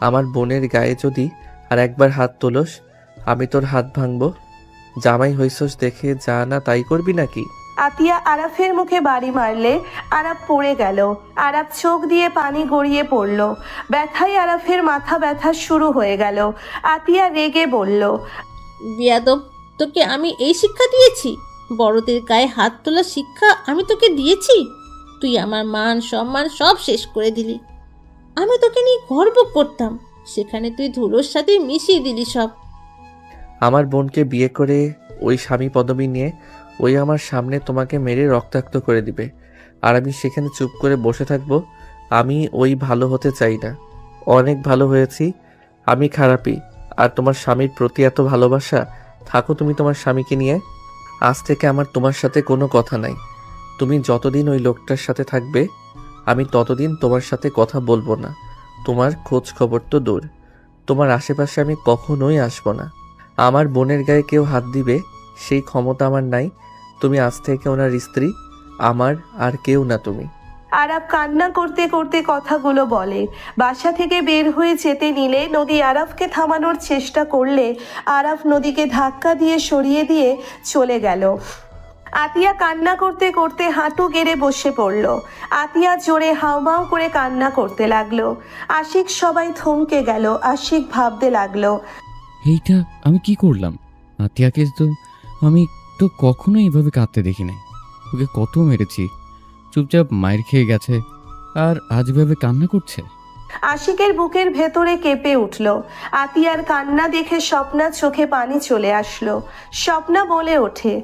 Speaker 2: আমার বোনের গায়ে যদি আর একবার হাত তোলস আমি তোর হাত ভাঙবো। জামাই হইছস দেখে যা না তাই করবি নাকি?
Speaker 4: আতিয়া আরাফের মুখে বাড়ি মারলে আরাফ পড়ে গেল। আরাফ চোখ দিয়ে পানি গড়িয়ে পড়ল। ব্যথায় আরাফের মাথা ব্যথা শুরু হয়ে গেল। আতিয়া রেগে বলল।
Speaker 3: বিয়াদব, তোকে আমি এই শিক্ষা দিয়েছি? বড়দের গায়ে হাত তোলার শিক্ষা আমি তোকে দিয়েছি? তুই আমার মান সম্মান সব শেষ করে দিলি। আমি তোকে নিয়ে গর্ব করতাম, সেখানে তুই ধুলোর সাথে মিশিয়ে দিলি সব।
Speaker 2: আমার বোনকে বিয়ে করে ওই স্বামী পদবী নিয়ে ওই আমার সামনে তোমাকে মেরে রক্তাক্ত করে দিবে, আর আমি সেখানে চুপ করে বসে থাকবো? আমি ওই ভালো হতে চাই না। অনেক ভালো হয়েছি, আমি খারাপই। আর তোমার স্বামীর প্রতি এত ভালোবাসা, থাকো তুমি তোমার স্বামীকে নিয়ে। আজ থেকে আমার তোমার সাথে কোনো কথা নাই। তুমি যতদিন ওই লোকটার সাথে থাকবে আমি ততদিন তোমার সাথে কথা বলবো না। তোমার খোঁজ খবর তো দূর, তোমার আশেপাশে আমি কখনোই আসবো না। আমার বোনের গায়ে কেউ হাত দিবে সেই ক্ষমতা আমার নাই। তুমি আজ থেকে ওনার স্ত্রী, আমার আর কেউ না তুমি।
Speaker 4: আরাফ কান্না করতে করতে কথাগুলো বলে। বাসা থেকে বের হয়ে যেতে নিলে নদী আরাফকে থামানোর চেষ্টা করলে আরাফ নদীকে ধাক্কা দিয়ে সরিয়ে দিয়ে চলে গেল। আতিয়া কান্না করতে করতে হাঁটু গেড়ে বসে পড়ল। আতিয়া জোরে হাউমাউ করে কান্না করতে লাগলো। আশিক সবাই থমকে গেল। আশিক ভাবতে লাগলো।
Speaker 5: এইটা আমি কি করলাম? আতিয়াকে তো আমি তো কখনো এইভাবে কাঁদতে দেখি নাই। ওকে কত মেরেছি, চুপচাপ মায়ের খেয়ে গেছে, আর আজ এভাবে কান্না করছে।
Speaker 4: আশিকের বুকের ভেতরে কেঁপে উঠল। আতিয়ার কান্না দেখে স্বপ্না চোখে পানি চলে আসলো। স্বপ্না বলে ওঠে।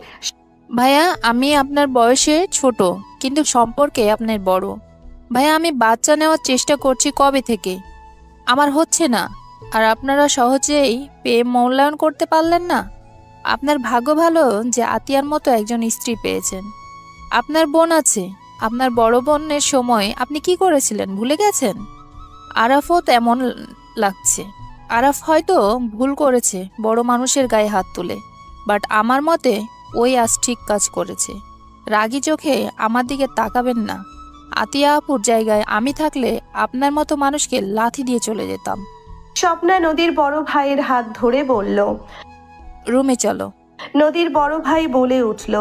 Speaker 9: ভাইয়া, আমি আপনার বয়সে ছোট কিন্তু সম্পর্কে আপনার বড়। ভাইয়া আমি বাচ্চা নেওয়ার চেষ্টা করছি কবে থেকে, আমার হচ্ছে না। আর আপনারা সহজেই পেয়ে মূল্যায়ন করতে পারলেন না। আপনার ভাগ্য ভালো যে আতিয়ার মতো একজন স্ত্রী পেয়েছেন। আপনার বোন আছে, আপনার বড় বোনের সময় আপনি কি করেছিলেন ভুলে গেছেন? আরাফও তেমন লাগছে। আরাফ হয়তো ভুল করেছে বড় মানুষের গায়ে হাত তুলে, বাট আমার মতে ওই আজ ঠিক কাজ করেছে। রাগী চোখে আমার দিকে তাকাবেন না। আতিয়া আপুর জায়গায় আমি থাকলে আপনার মতো মানুষকে লাথি দিয়ে চলে যেতাম।
Speaker 4: স্বপ্না নদীর বড় ভাইয়ের হাত ধরে বলল।
Speaker 9: রুমে চলো।
Speaker 4: নদীর বড় ভাই বলে উঠল,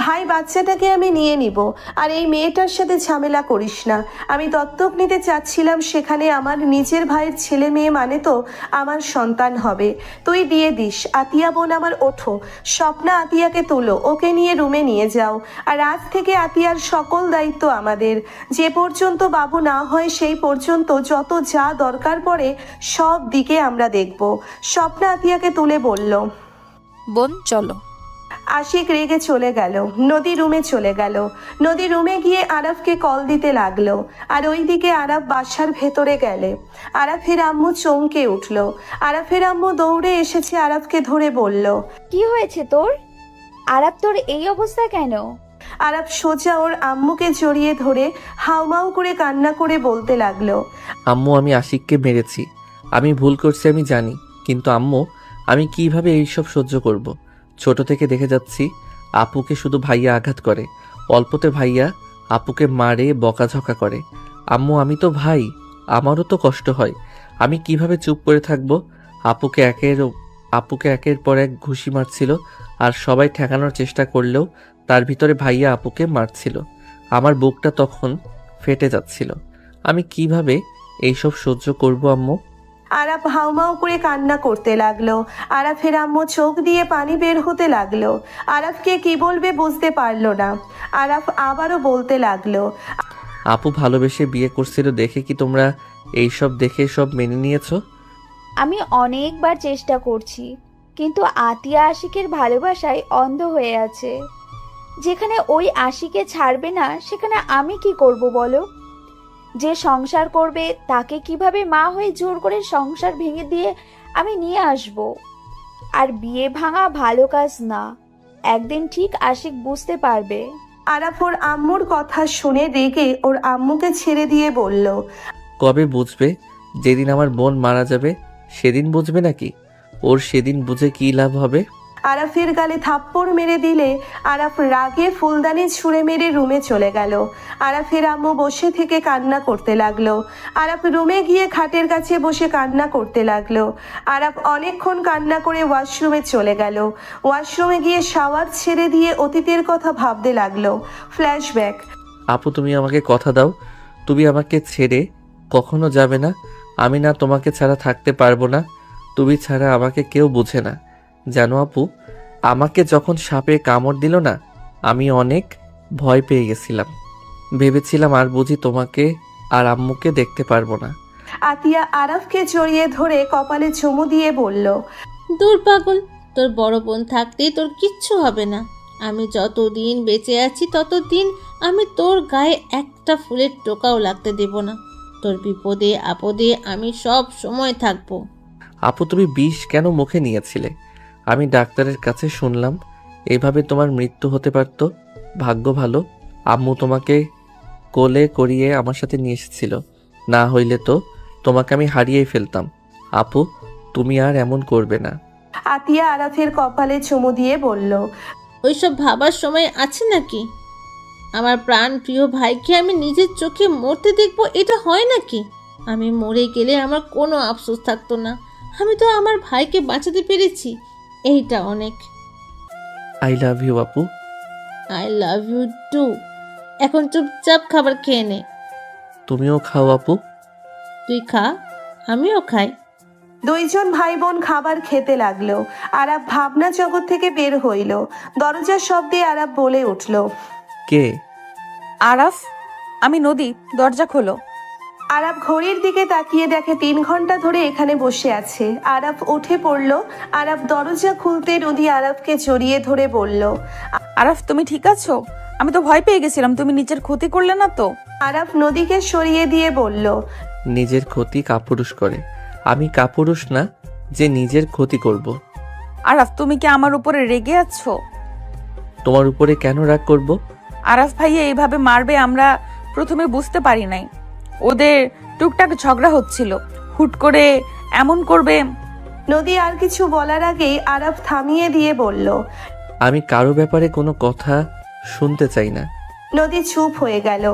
Speaker 4: ভাই বাচ্চাটাকে আমি নিয়ে নিব, আর এই মেয়েটার সাথে ঝামেলা করিস না। আমি দত্তক নিতে চাচ্ছিলাম, সেখানে আমার নিজের ভাইয়ের ছেলে মেয়ে মানে তো আমার সন্তান হবে। তুই দিয়ে দিস। আতিয়া বোন আমার, ওঠো। স্বপ্না আতিয়াকে তোলো, ওকে নিয়ে রুমে নিয়ে যাও। আর আজ থেকে আতিয়ার সকল দায়িত্ব আমাদের। যে পর্যন্ত বাবু না হয় সেই পর্যন্ত যত যা দরকার পড়ে সব দিকে আমরা দেখব। স্বপ্না আতিয়াকে তুলে বলল।
Speaker 9: বোন চলো।
Speaker 4: আশিক রেগে চলে গেল। নদী রুমে চলে গেল। নদী রুমে গিয়ে আরাফকে কল দিতে লাগলো। আর ওইদিকে আরাফ বাসার ভেতরে গেলে আরাফের আম্মু চমকে উঠল। আরাফের আম্মু দৌড়ে এসেছে আরাফকে ধরে বলল,
Speaker 1: কি হয়েছে তোর? আরাপ, তোর এই অবস্থা কেন?
Speaker 4: আরাফ সোজা ওর আম্মুকে জড়িয়ে ধরে হাউমাউ করে কান্না করে বলতে লাগলো,
Speaker 2: আম্মু আমি আশিককে মেরেছি, আমি ভুল করছি আমি জানি, কিন্তু আম্মু আমি কিভাবে এইসব সহ্য করব। ছোট থেকে দেখে যাচ্ছি আপুকে শুধু ভাইয়া আঘাত করে, অল্পতে ভাইয়া আপুকে মারে বকাঝকা করে। আম্মু আমি তো ভাই, আমারও তো কষ্ট হয়, আমি কিভাবে চুপ করে থাকব? আপুকে একের পর এক ঘুষি মারছিল, আর সবাই ঠেকানোর চেষ্টা করলেও তার ভিতরে ভাইয়া আপুকে মারছিল। আমার বুকটা তখন ফেটে যাচ্ছিল। আমি কিভাবে এইসব সহ্য করব আম্মু?
Speaker 4: আরাফ হাউমাউ করে কান্না করতে লাগলো। আরাফের আম্মু চোখ দিয়ে পানি বের হতে লাগলো। আরাফকে কি বলবে বুঝতে পারলো না। আরাফ আবারও বলতে লাগলো,
Speaker 2: আপু ভালোবেসে বিয়ে করছিল দেখে কি তোমরা এইসব দেখে সব মেনে নিয়েছো?
Speaker 1: আমি অনেকবার চেষ্টা করছি, কিন্তু আতিয়া আশিকের ভালোবাসায় অন্ধ হয়ে আছে। যেখানে ওই আশিকে ছাড়বে না, সেখানে আমি কি করব বলো? যে সংসার করবে তাকে কিভাবে মা হয়ে জোর করে সংসার ভেঙে দিয়ে আমি নিয়ে আসব? আর বিয়ে ভাঙা ভালো কাজ না। একদিন ঠিক আশিক বুঝতে পারবে।
Speaker 4: আরাফ ওর আম্মুর কথা শুনে রেগে ওর আম্মুকে ছেড়ে দিয়ে বলল,
Speaker 2: কবে বুঝবে? যেদিন আমার বোন মারা যাবে সেদিন বুঝবে নাকি? ওর সেদিন বুঝে কি লাভ হবে?
Speaker 4: আরাফের গালে থাপ্পড় মেরে দিলে আরাফ রাগে ফুলদানি ছুঁড়ে মেরে রুমে চলে গেল। আরাফের আম্মু বসে থেকে কান্না করতে লাগলো। আরাফ রুমে গিয়ে খাটের কাছে বসে কান্না করতে লাগলো। আরাফ অনেকক্ষণ কান্না করে ওয়াশরুমে চলে গেল। ওয়াশরুমে গিয়ে শাওয়ার ছেড়ে দিয়ে অতীতের কথা ভাবতে লাগলো। ফ্ল্যাশব্যাক।
Speaker 2: আপু তুমি আমাকে কথা দাও, তুমি আমাকে ছেড়ে কখনো যাবে না। আমি না তোমাকে ছাড়া থাকতে পারবো না। তুমি ছাড়া আমাকে কেউ বোঝে না। জানো আপু, আমাকে যখন সাপে কামড় দিল না, আমি অনেক ভয় পেয়ে গেছিলাম। ভেবেছিলাম আর বুঝি তোমাকে আর আম্মুকে দেখতে পারবো না।
Speaker 4: আতিয়া আরাফকে জড়িয়ে ধরে কপালে চুমু দিয়ে বলল,
Speaker 3: দূর পাগল, তোর বড় বোন থাকতেই তোর কিচ্ছু হবে না। আমি যতদিন বেঁচে আছি ততদিন আমি তোর গায়ে একটা ফুলের টোকাও লাগতে দেব না। তোর বিপদে আপদে আমি সব সময় থাকবো।
Speaker 2: আপু তুমি বিষ কেন মুখে নিয়েছিলে? আমি ডাক্তারের কাছে শুনলাম এভাবে তোমার মৃত্যু হতে পারত। ভাগ্য ভালো আম্মু তোমাকে কোলে করিয়ে আমার সাথে নিয়ে এসেছিল, না হইলে তো তোমাকে আমি হারিয়েই ফেলতাম। আপু তুমি আর এমন করবে না।
Speaker 4: আতিয়া আরাফের কপালে চুমু দিয়ে বলল,
Speaker 3: ওইসব ভাবার সময় আছে নাকি? আমার প্রাণ প্রিয় ভাইকে আমি নিজের চোখে মরতে দেখবো, এটা হয় নাকি? আমি মরে গেলে আমার কোনো আফসোস থাকতো না। আমি তো আমার ভাইকে বাঁচাতে পেরেছি, এইটা অনেক।
Speaker 2: আই লাভ ইউ আপু।
Speaker 3: I love you too. এখন চুপচাপ খাবার খেয়ে নে।
Speaker 2: তুমিও খাও আপু।
Speaker 3: তুই খা, আমিও খাই।
Speaker 4: দুইজন ভাই বোন খাবার খেতে লাগলো। আরাফ ভাবনা জগৎ থেকে বের হইল। দরজার শব্দে আরাফ বলে উঠল,
Speaker 2: কে?
Speaker 8: আরাফ, আমি নদী, দরজা খোলো।
Speaker 4: আরাফ ঘড়ির দিকে তাকিয়ে দেখে 3 ঘন্টা ধরে এখানে বসে আছে। আরাফ উঠে পড়ল। আরাফ দরজা খুলতে নদী আরাফকে জড়িয়ে ধরে বলল,
Speaker 8: আরাফ তুমি ঠিক আছো? আমি তো ভয় পেয়ে গেছিলাম, তুমি নিজের ক্ষতি করলে না তো?
Speaker 4: আরাফ নদীকে সরিয়ে দিয়ে বলল,
Speaker 2: নিজের ক্ষতি কাপুরুষ করে, আমি কাপুরুষ না যে নিজের ক্ষতি করব।
Speaker 8: আরাফ, তুমি কি আমার উপরে রেগে আছো?
Speaker 2: তোমার উপরে কেন রাগ করব?
Speaker 8: আরাফ ভাইয়া এইভাবে মারবে আমরা প্রথমে বুঝতে পারি নাই। ওদের টুকটাক ঝগড়া হচ্ছিল, হুট করে এমন করবে।
Speaker 4: নদী আর কিছু বলার আগেই আরাফ থামিয়ে দিয়ে বলল।
Speaker 2: আমি কারো ব্যাপারে কোনো কথা শুনতে চাই না।
Speaker 4: নদী চুপ হয়ে গেল।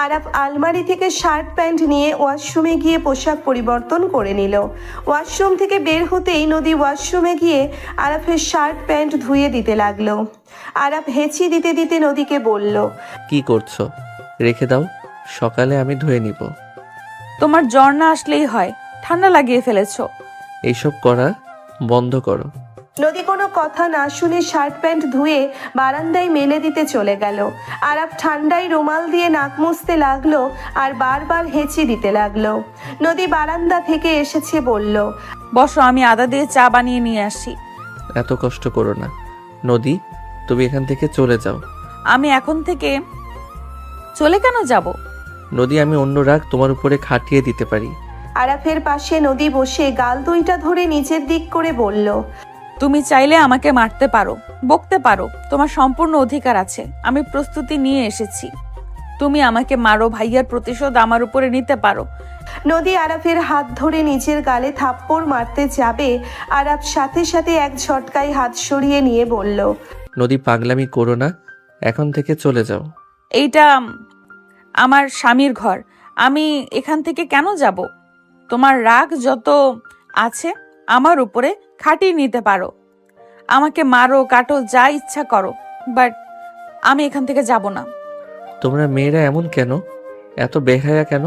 Speaker 4: আরাফ আলমারি থেকে শার্ট প্যান্ট নিয়ে ওয়াশরুমে গিয়ে পোশাক পরিবর্তন করে নিল। ওয়াশরুম থেকে বের হতেই নদী ওয়াশরুমে গিয়ে আরাফের শার্ট প্যান্ট ধুয়ে দিতে লাগলো। আরাফ হেঁচি দিতে দিতে নদীকে বলল,
Speaker 2: কি করছো? রেখে দাও, সকালে আমি ধুয়ে নিব।
Speaker 8: তোমার জ্বর না আসলেই হয়, ঠান্ডা লাগিয়ে ফেলেছো।
Speaker 2: এইসব করা বন্ধ করো।
Speaker 4: নদী কোনো কথা না শুনে শার্ট প্যান্ট ধুয়ে বারান্দায় মেলে দিতে চলে গেল। আরাফ ঠান্ডায় রুমাল দিয়ে নাক মুছতে লাগলো আর বারবার হেঁচি দিতে লাগলো। নদী বারান্দা থেকে এসেছে বলল,
Speaker 8: বসো, আমি আদা দিয়ে চা বানিয়ে নিয়ে আসি।
Speaker 2: এত কষ্ট করো না নদী, তুমি এখান থেকে চলে যাও।
Speaker 8: আমি এখন থেকে চলে কেন যাব?
Speaker 2: নদী, আমি অন্য রাগ তোমার উপরে খাটিয়ে দিতে পারি।
Speaker 4: আরাফের পাশে নদী বসে গাল দুইটা ধরে নিচের দিক করে বলল,
Speaker 8: তুমি চাইলে আমাকে মারতে পারো, বকতে পারো, তোমার সম্পূর্ণ অধিকার আছে। আমি প্রস্তুতি নিয়ে এসেছি। তুমি আমাকে মারো, ভাইয়ার প্রতিশোধ আমার উপরে নিতে পারো।
Speaker 4: নদী আরাফের হাত ধরে নিচের গালে থাপ্পড় মারতে যাবে, আরাফ সাথে সাথে এক ঝটকায় হাত সরিয়ে নিয়ে বলল,
Speaker 2: নদী, পাগলামি করো না, এখন থেকে চলে যাও।
Speaker 8: এইটা আমার স্বামীর ঘর, আমি এখান থেকে কেন যাব? তোমার রাগ যত আছে আমার উপরে খাটিয়ে নিতে পারো, আমাকে মারো, কাটো, যা ইচ্ছা করো, বাট আমি এখান থেকে যাব না।
Speaker 2: তোমরা মেয়েরা এমন কেন? এত বেহায়া কেন?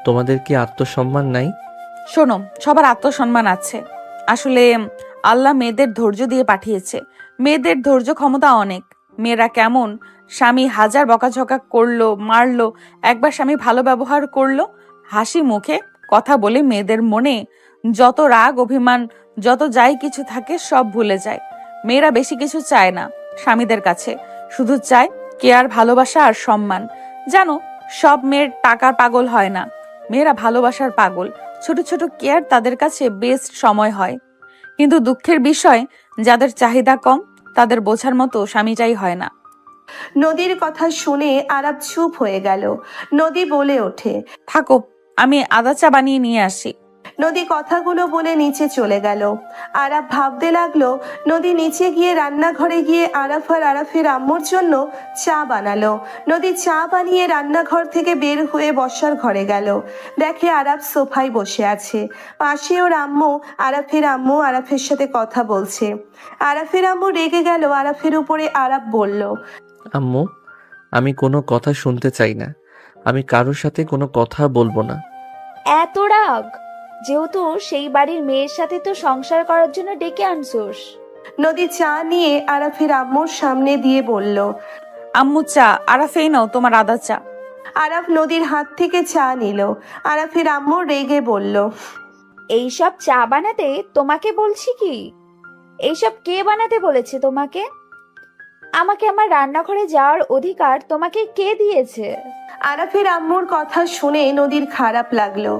Speaker 2: তোমাদের কি আত্মসম্মান নাই?
Speaker 8: শোনো, সবার আত্মসম্মান আছে। আসলে আল্লাহ মেয়েদের ধৈর্য দিয়ে পাঠিয়েছে। মেয়েদের ধৈর্য ক্ষমতা অনেক। মেয়েরা কেমন, স্বামী হাজার বকাঝকা করলো, মারলো, একবার স্বামী ভালো ব্যবহার করলো, হাসি মুখে কথা বলে মেয়েদের মনে যত রাগ অভিমান যত যাই কিছু থাকে সব ভুলে যায়। মেয়েরা বেশি কিছু চায় না স্বামীদের কাছে, শুধু চায় কেয়ার, ভালোবাসা আর সম্মান। জানো, সব মেয়ের টাকার পাগল হয় না, মেয়েরা ভালোবাসার পাগল। ছোট ছোট কেয়ার তাদের কাছে বেস্ট সময় হয়। কিন্তু দুঃখের বিষয়, যাদের চাহিদা কম তাদের বোঝার মতো স্বামীটাই হয় না।
Speaker 4: নদীর কথা শুনে আরাফ চুপ হয়ে গেল। নদী বলে ওঠে,
Speaker 8: থাকো, আমি আদা চা বানিয়ে নিয়ে আসি।
Speaker 4: নদী কথাগুলো বলে নিচে চলে গেল। আরাফ ভাবতে লাগলো, নদী নিচে গিয়ে রান্নাঘরে গিয়ে আরাফ আর আরাফের আম্মুর জন্য চা বানালো। নদী চা বানিয়ে রান্নাঘর থেকে বের হয়ে বসার ঘরে গেল। দেখে আরাফ সোফায় বসে আছে, পাশে ওর আম্মু। আরাফের আম্মু আরাফের সাথে কথা বলছে। আরাফের আম্মু রেগে গেল আরাফের উপরে। আরাফ বলল,
Speaker 2: আম্মু, আমি কোনো কথা শুনতে চাই না। আমি কারোর সাথে কোনো কথা বলবো না।
Speaker 1: এত রাগ? যেহেতু সেই বাড়ির মেয়ের সাথে তো সংসার করার জন্য ডেকে আনছোস।
Speaker 4: নদী চা নিয়ে আরাফের আম্মুর সামনে দিয়ে বলল,
Speaker 8: আম্মু চা। আরাফেই নাও তোমার আদা চা।
Speaker 4: আরাফ নদীর হাত থেকে চা নিল। আরাফের আম্মু রেগে বলল,
Speaker 1: এইসব চা বানাতে তোমাকে বলছি কি? এইসব কে বানাতে বলেছে তোমাকে? আমাকে আমার রান্নাঘরে যাওয়ার অধিকার তোমাকে কে দিয়েছে?
Speaker 4: আরাফের আম্মুর কথা শুনে নদীর খারাপ লাগলো।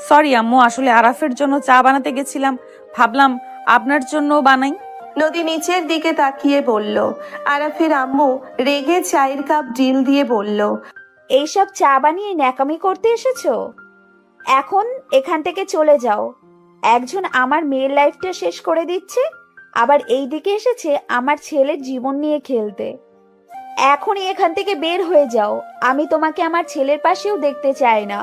Speaker 8: সরি আম্মু, আসলে আরাফের জন্য চা বানাতে গেছিলাম, ভাবলাম আপনার জন্য বানাই।
Speaker 4: নদী নিচের দিকে তাকিয়ে বলল। আরাফের আম্মু রেগে চায়ের কাপ ডিল দিয়ে বলল,
Speaker 1: এইসব চা বানিয়ে ন্যাকামি করতে এসেছো? এখন এখান থেকে চলে যাও। একজন আমার মেয়ের লাইফটা শেষ করে দিচ্ছে, আবার এই দিকে এসেছে আমার ছেলের জীবন নিয়ে খেলতে। এখনই এখান থেকে বের হয়ে যাও। আমি তোমাকে আমার ছেলের পাশেও দেখতে চাই না।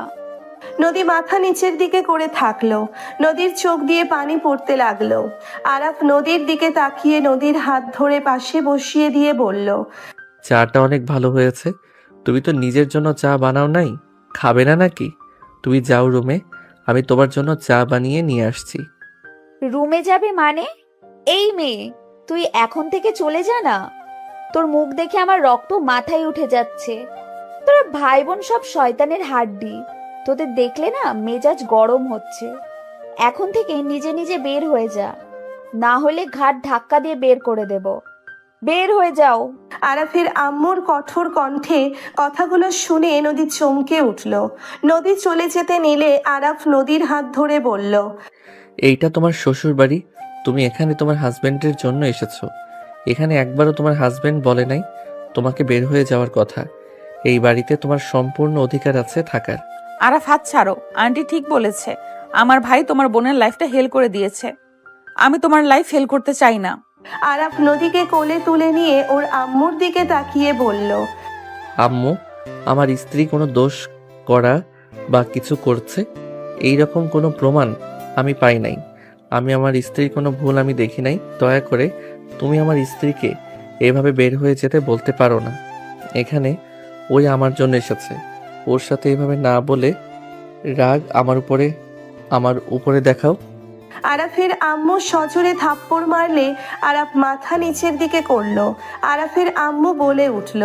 Speaker 4: নদী মাথা নিচের দিকে করে থাকলো। নদীর চোখ দিয়ে পানি পড়তে লাগলো। আরাফ নদীর দিকে তাকিয়ে নদীর হাত ধরে পাশে বসিয়ে দিয়ে বলল,
Speaker 2: চাটা অনেক ভালো হয়েছে। তুমি তো নিজের জন্য চা বানাও নাই, খাবে না নাকি? তুমি যাও রুমে, আমি তোমার জন্য চা বানিয়ে নিয়ে আসছি।
Speaker 1: রুমে যাবে মানে? এই মেয়ে, তুই এখন থেকে চলে যা না। তোর মুখ দেখে আমার রক্ত মাথায় উঠে যাচ্ছে। তোরা ভাই বোন সব শয়তানের হাড্ডি। তোদের দেখলে না মেজাজ গরম হচ্ছে। এখন থেকে নিজে নিজে বের হয়ে যা, না হলে ঘাট ধাক্কা দিয়ে বের করে দেব। বের হয়ে যাও।
Speaker 4: আরাফের আম্মুর কঠোর কণ্ঠে কথাগুলো শুনে নদী চমকে উঠল। নদী চলে যেতে নিলে আরাফ নদীর হাত ধরে বলল,
Speaker 2: এইটা তোমার শ্বশুর বাড়ি, তুমি এখানে তোমার হাজবেন্ডের জন্য এসেছো। এখানে একবারও তোমার হাজবেন্ড বলে নাই তোমাকে বের হয়ে যাওয়ার কথা। এই বাড়িতে তোমার সম্পূর্ণ অধিকার আছে থাকার।
Speaker 8: আরাফ হাত ছাড়ো, আন্টি ঠিক বলেছে। আমার ভাই তোমার বোনের লাইফটা হেল করে দিয়েছে, আমি তোমার লাইফ হেল করতে চাই না।
Speaker 4: আরাফ নদীকে কোলে তুলে নিয়ে ওর আম্মুর দিকে তাকিয়ে বলল,
Speaker 2: আম্মু, আমার স্ত্রী কোনো দোষ করা বা কিছু করছে এই রকম কোনো প্রমাণ আমি পাই নাই। আমি আমার স্ত্রীর কোনো ভুল আমি দেখি নাই। দয়া করে তুমি আমার স্ত্রীকে এভাবে বের হয়ে যেতে বলতে পারো না। এখানে ওই আমার জন্য এসেছে, ওর সাথে এভাবে না বলে রাগ আমার উপরে দেখাও।
Speaker 4: আরাফের আম্মু সজোরে থাপ্পড় মারলে আরাফ মাথা নিচের দিকে করলো। আরাফের আম্মু বলে উঠল,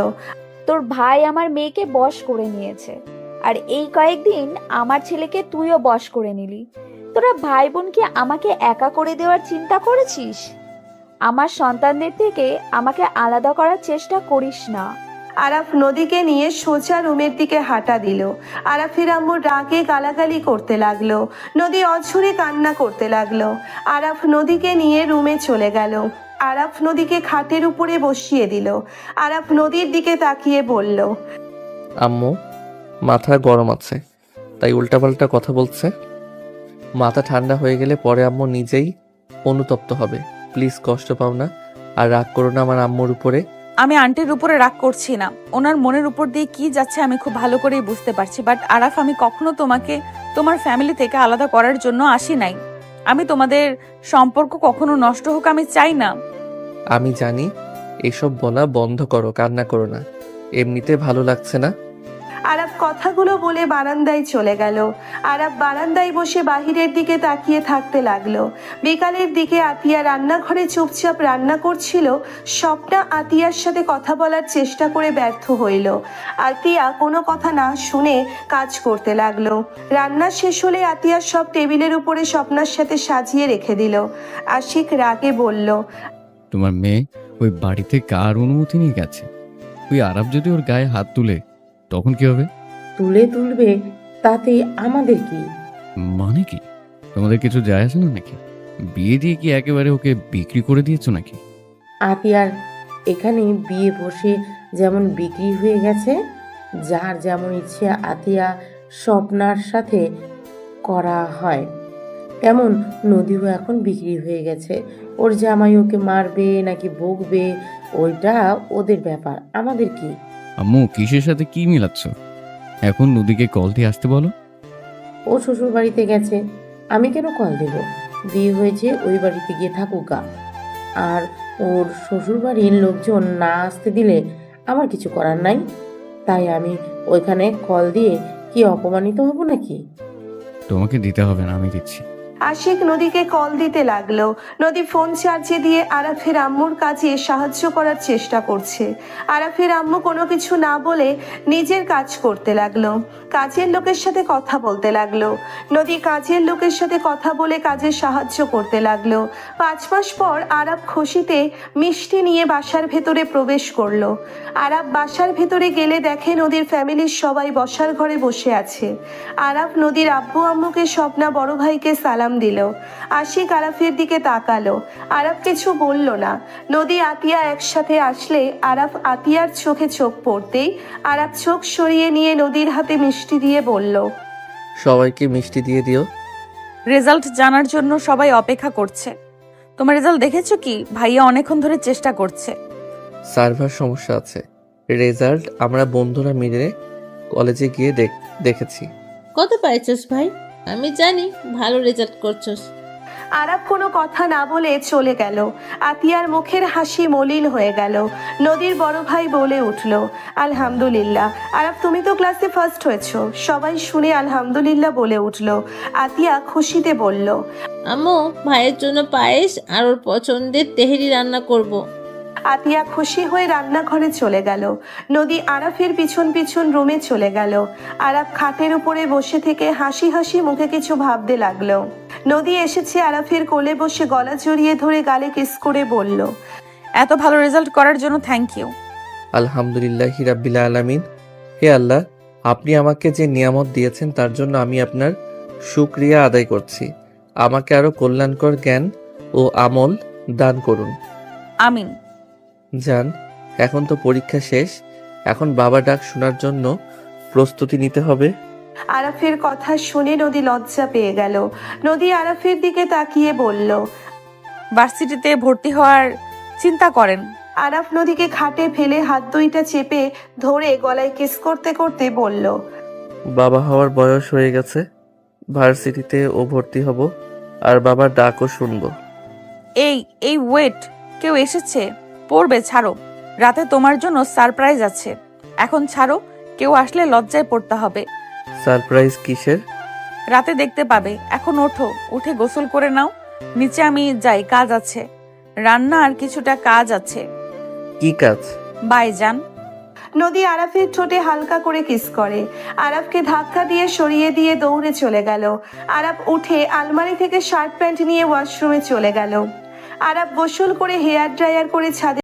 Speaker 1: তোর ভাই আমার মেয়েকে বশ করে নিয়েছে, আর এই কয়েকদিন আমার ছেলেকে তুইও বশ করে নিলি। তোরা ভাই বোন কি আমাকে একা করে দেওয়ার চিন্তা করেছিস? আমার সন্তানদের থেকে আমাকে আলাদা করার চেষ্টা করিস না।
Speaker 4: আরাফ নদীকে নিয়ে সোজা রুমের দিকে হাঁটা দিল। আরাফের আম্মু রাগে গালাগালি করতে লাগলো। নদী অঝরে কান্না করতে লাগলো। আরাফ নদীকে নিয়ে রুমে চলে গেল। আরাফ নদীকে খাটের উপরে বসিয়ে দিল। আরাফ নদীর দিকে তাকিয়ে বলল,
Speaker 2: আম্মু, মাথা গরম আছে তাই উল্টাপাল্টা কথা বলছে। মাথা ঠান্ডা হয়ে গেলে পরে আম্মু নিজেই অনুতপ্ত হবে। প্লিজ কষ্ট পাও না আর রাগ করো না আমার আম্মুর উপরে।
Speaker 8: আমি আন্টির উপরে রাগ করছি না, ওনার মনের উপর দিয়ে কি যাচ্ছে আমি খুব ভালো করেই বুঝতে পারছি। বাট আরাফ, আমি কখনো তোমাকে তোমার ফ্যামিলি থেকে আলাদা করার জন্য আসি নাই। আমি তোমাদের সম্পর্ক কখনো নষ্ট হোক আমি চাই না।
Speaker 2: আমি জানি, এসব বলা বন্ধ করো, কান্না করো না, এমনিতে ভালো লাগছে না।
Speaker 4: আরাফ কথাগুলো বলে বারান্দায় চলে গেল। আরাফ বারান্দায় বসে বাহিরের দিকে তাকিয়ে থাকতে লাগলো। বিকালের দিকে আতিয়া রান্নাঘরে চুপচাপ রান্না করছিল। স্বপ্না আতিয়ার সাথে কথা বলার চেষ্টা করে ব্যর্থ হইল। আতিয়া কোনো কথা না শুনে কাজ করতে লাগলো। রান্না শেষ হলে আতিয়া সব টেবিলের উপরে স্বপ্নার সাথে সাজিয়ে রেখে দিল। আশিক রাগে বলল,
Speaker 5: তোমার মেয়ে ওই বাড়িতে কার অনুমতি নিয়ে গেছে? ওই আরব যদি ওর গায়ে হাত তুলে তখন কি হবে?
Speaker 10: তুলবে, তাতে আমাদের কি?
Speaker 5: মানে কি? তোমাদের কিছু যায় আসে না নাকি? বিয়ে দিয়ে কি একেবারে ওকে বিক্রি করে দিয়েছো নাকি?
Speaker 10: আতিয়ার এখানে বিয়ে বসে যেমন বিক্রি হয়ে গেছে, যার যেমন ইচ্ছে আতিয়া স্বপ্নার সাথে করা হয়, তেমন নদীও এখন বিক্রি হয়ে গেছে। ওর জামাই ওকে মারবে নাকি বকবে ওইটা ওদের ব্যাপার, আমাদের কি?
Speaker 5: আম্মু, কিসের সাথে কি মিলাচ্ছ? এখন নদীকে কল দিয়ে আসতে বলো।
Speaker 10: ও শ্বশুর বাড়িতে গেছে, আমি কেন কল দেব? বিয়ে হয়েছে, ওই বাড়িতে গিয়ে থাকুক গা। আর ওর শ্বশুর বাড়ির লোকজন না আসতে দিলে আমার কিছু করার নাই। তাই আমি ওইখানে কল দিয়ে কি অপমানিত হব নাকি?
Speaker 5: তোমাকে দিতে হবে না, আমি দিচ্ছি।
Speaker 4: আশিক নদীকে কল দিতে লাগলো। নদী ফোন চার্জে দিয়ে আরাফের আম্মুর কাজে সাহায্য করার চেষ্টা করছে। আরাফের আম্মু কোনো কিছু না বলে নিজের কাজ করতে লাগলো। কাজের লোকের সাথে কথা বলতে লাগলো। নদী কাজের লোকের সাথে কথা বলে কাজে সাহায্য করতে লাগলো। 5 মাস পর আরাফ খুশিতে মিষ্টি নিয়ে বাসার ভেতরে প্রবেশ করলো। আরাফ বাসার ভেতরে গেলে দেখে নদীর ফ্যামিলির সবাই বসার ঘরে বসে আছে। আরাফ নদীর আব্বু আম্মুকে স্বপ্না বড় ভাইকে সালাম দিল। আশিক আরাফের দিকে তাকালো। আরাফ কিছু বলল না। নদী আতিয়া একসাথে আসলে আরাফ আতিয়ার চোখে চোখ পড়তেই আরাফ চোখ সরিয়ে নিয়ে নদীর হাতে মিষ্টি দিয়ে বলল,
Speaker 2: সবাইকে মিষ্টি দিয়ে দিও।
Speaker 8: রেজাল্ট জানার জন্য সবাই অপেক্ষা করছে। তোমার রেজাল্ট দেখেছো কি? ভাইয়া অনেকক্ষণ ধরে চেষ্টা করছে।
Speaker 2: সার্ভার সমস্যা আছে। রেজাল্ট আমরা বন্ধুরা মিলে কলেজে গিয়ে দেখেছি।
Speaker 3: কত পাইছিস ভাই? আমি জানি ভালো রেজাল্ট করছস।
Speaker 4: আরাফ কোনো কথা না বলে চলে গেল। আতিয়ার মুখের হাসি মলিন হয়ে গেল। নদীর বড় ভাই বলে উঠল, আলহামদুলিল্লাহ। আরাফ, তুমি তো ক্লাসে ফার্স্ট হয়েছো। সবাই শুনে আলহামদুলিল্লাহ বলে উঠল। আতিয়া খুশিতে বলল,
Speaker 3: আম্মু, ভাইয়ের জন্য পায়েস আর ওর পছন্দের তেহেরি রান্না করব।
Speaker 4: আতিয়া খুশি হয়ে রান্নাঘরে চলে গেল। নদী আরাফের পিছন পিছন রুমে চলে গেল। আরাফ খাটের উপরে বসে থেকে হাসি হাসি মুখে কিছু ভাবতে লাগলো। নদী এসেছে আরাফের কোলে বসে গলা জড়িয়ে ধরে গালে কিস করে বলল,
Speaker 8: এত ভালো রেজাল্ট করার জন্য থ্যাংক ইউ।
Speaker 2: আলহামদুলিল্লাহ রাব্বিল আলামিন। হে আল্লাহ, আপনি আমাকে যে নিয়ামত দিয়েছেন তার জন্য আমি আপনার শুকরিয়া আদায় করছি। আমাকে আরো কল্যাণকর জ্ঞান ও আমল দান করুন।
Speaker 8: আমিন।
Speaker 2: জান, এখন তো পরীক্ষা শেষ, এখন বাবা ডাক শোনার জন্য প্রস্তুতি নিতে হবে।
Speaker 4: আরাফের কথা শুনে নদী লজ্জা পেয়ে গেল। নদী আরাফের দিকে তাকিয়ে বলল।
Speaker 8: ভার্সিটিতে ভর্তি হওয়ার চিন্তা করেন?
Speaker 4: আরাফ নদীকে খাটে ফেলে হাত দুইটা চেপে ধরে গলায় কিস করতে করতে বলল।
Speaker 2: বাবা হওয়ার বয়স হয়ে গেছে, ভার্সিটিতে ও ভর্তি হব, আর বাবার ডাকও শুনবো।
Speaker 8: এই ওয়েট, কেউ এসেছে, পড়বে, ছাড়ো। রাতে তোমার জন্য সারপ্রাইজ আছে, এখন ছাড়ো। কেউ আসলে লজ্জায় পড়তে হবে।
Speaker 2: সারপ্রাইজ কিসের?
Speaker 8: রাতে দেখতে পাবে। এখন ওঠো, উঠে গোসল করে নাও। নিচে আমি যাই, কাজ আছে, রান্না আর কিছুটা কাজ আছে।
Speaker 2: কি কাজ?
Speaker 8: বাই যান।
Speaker 4: নদী আরাফের ঠোঁটে হালকা করে কিস করে। আরাফকে ধাক্কা দিয়ে সরিয়ে দিয়ে দৌড়ে চলে গেল। আরাফ উঠে আলমারি থেকে শার্ট প্যান্ট নিয়ে ওয়াশরুমে চলে গেল। আরাফ গোসল করে হেয়ার ড্রায়ার করে ছাদে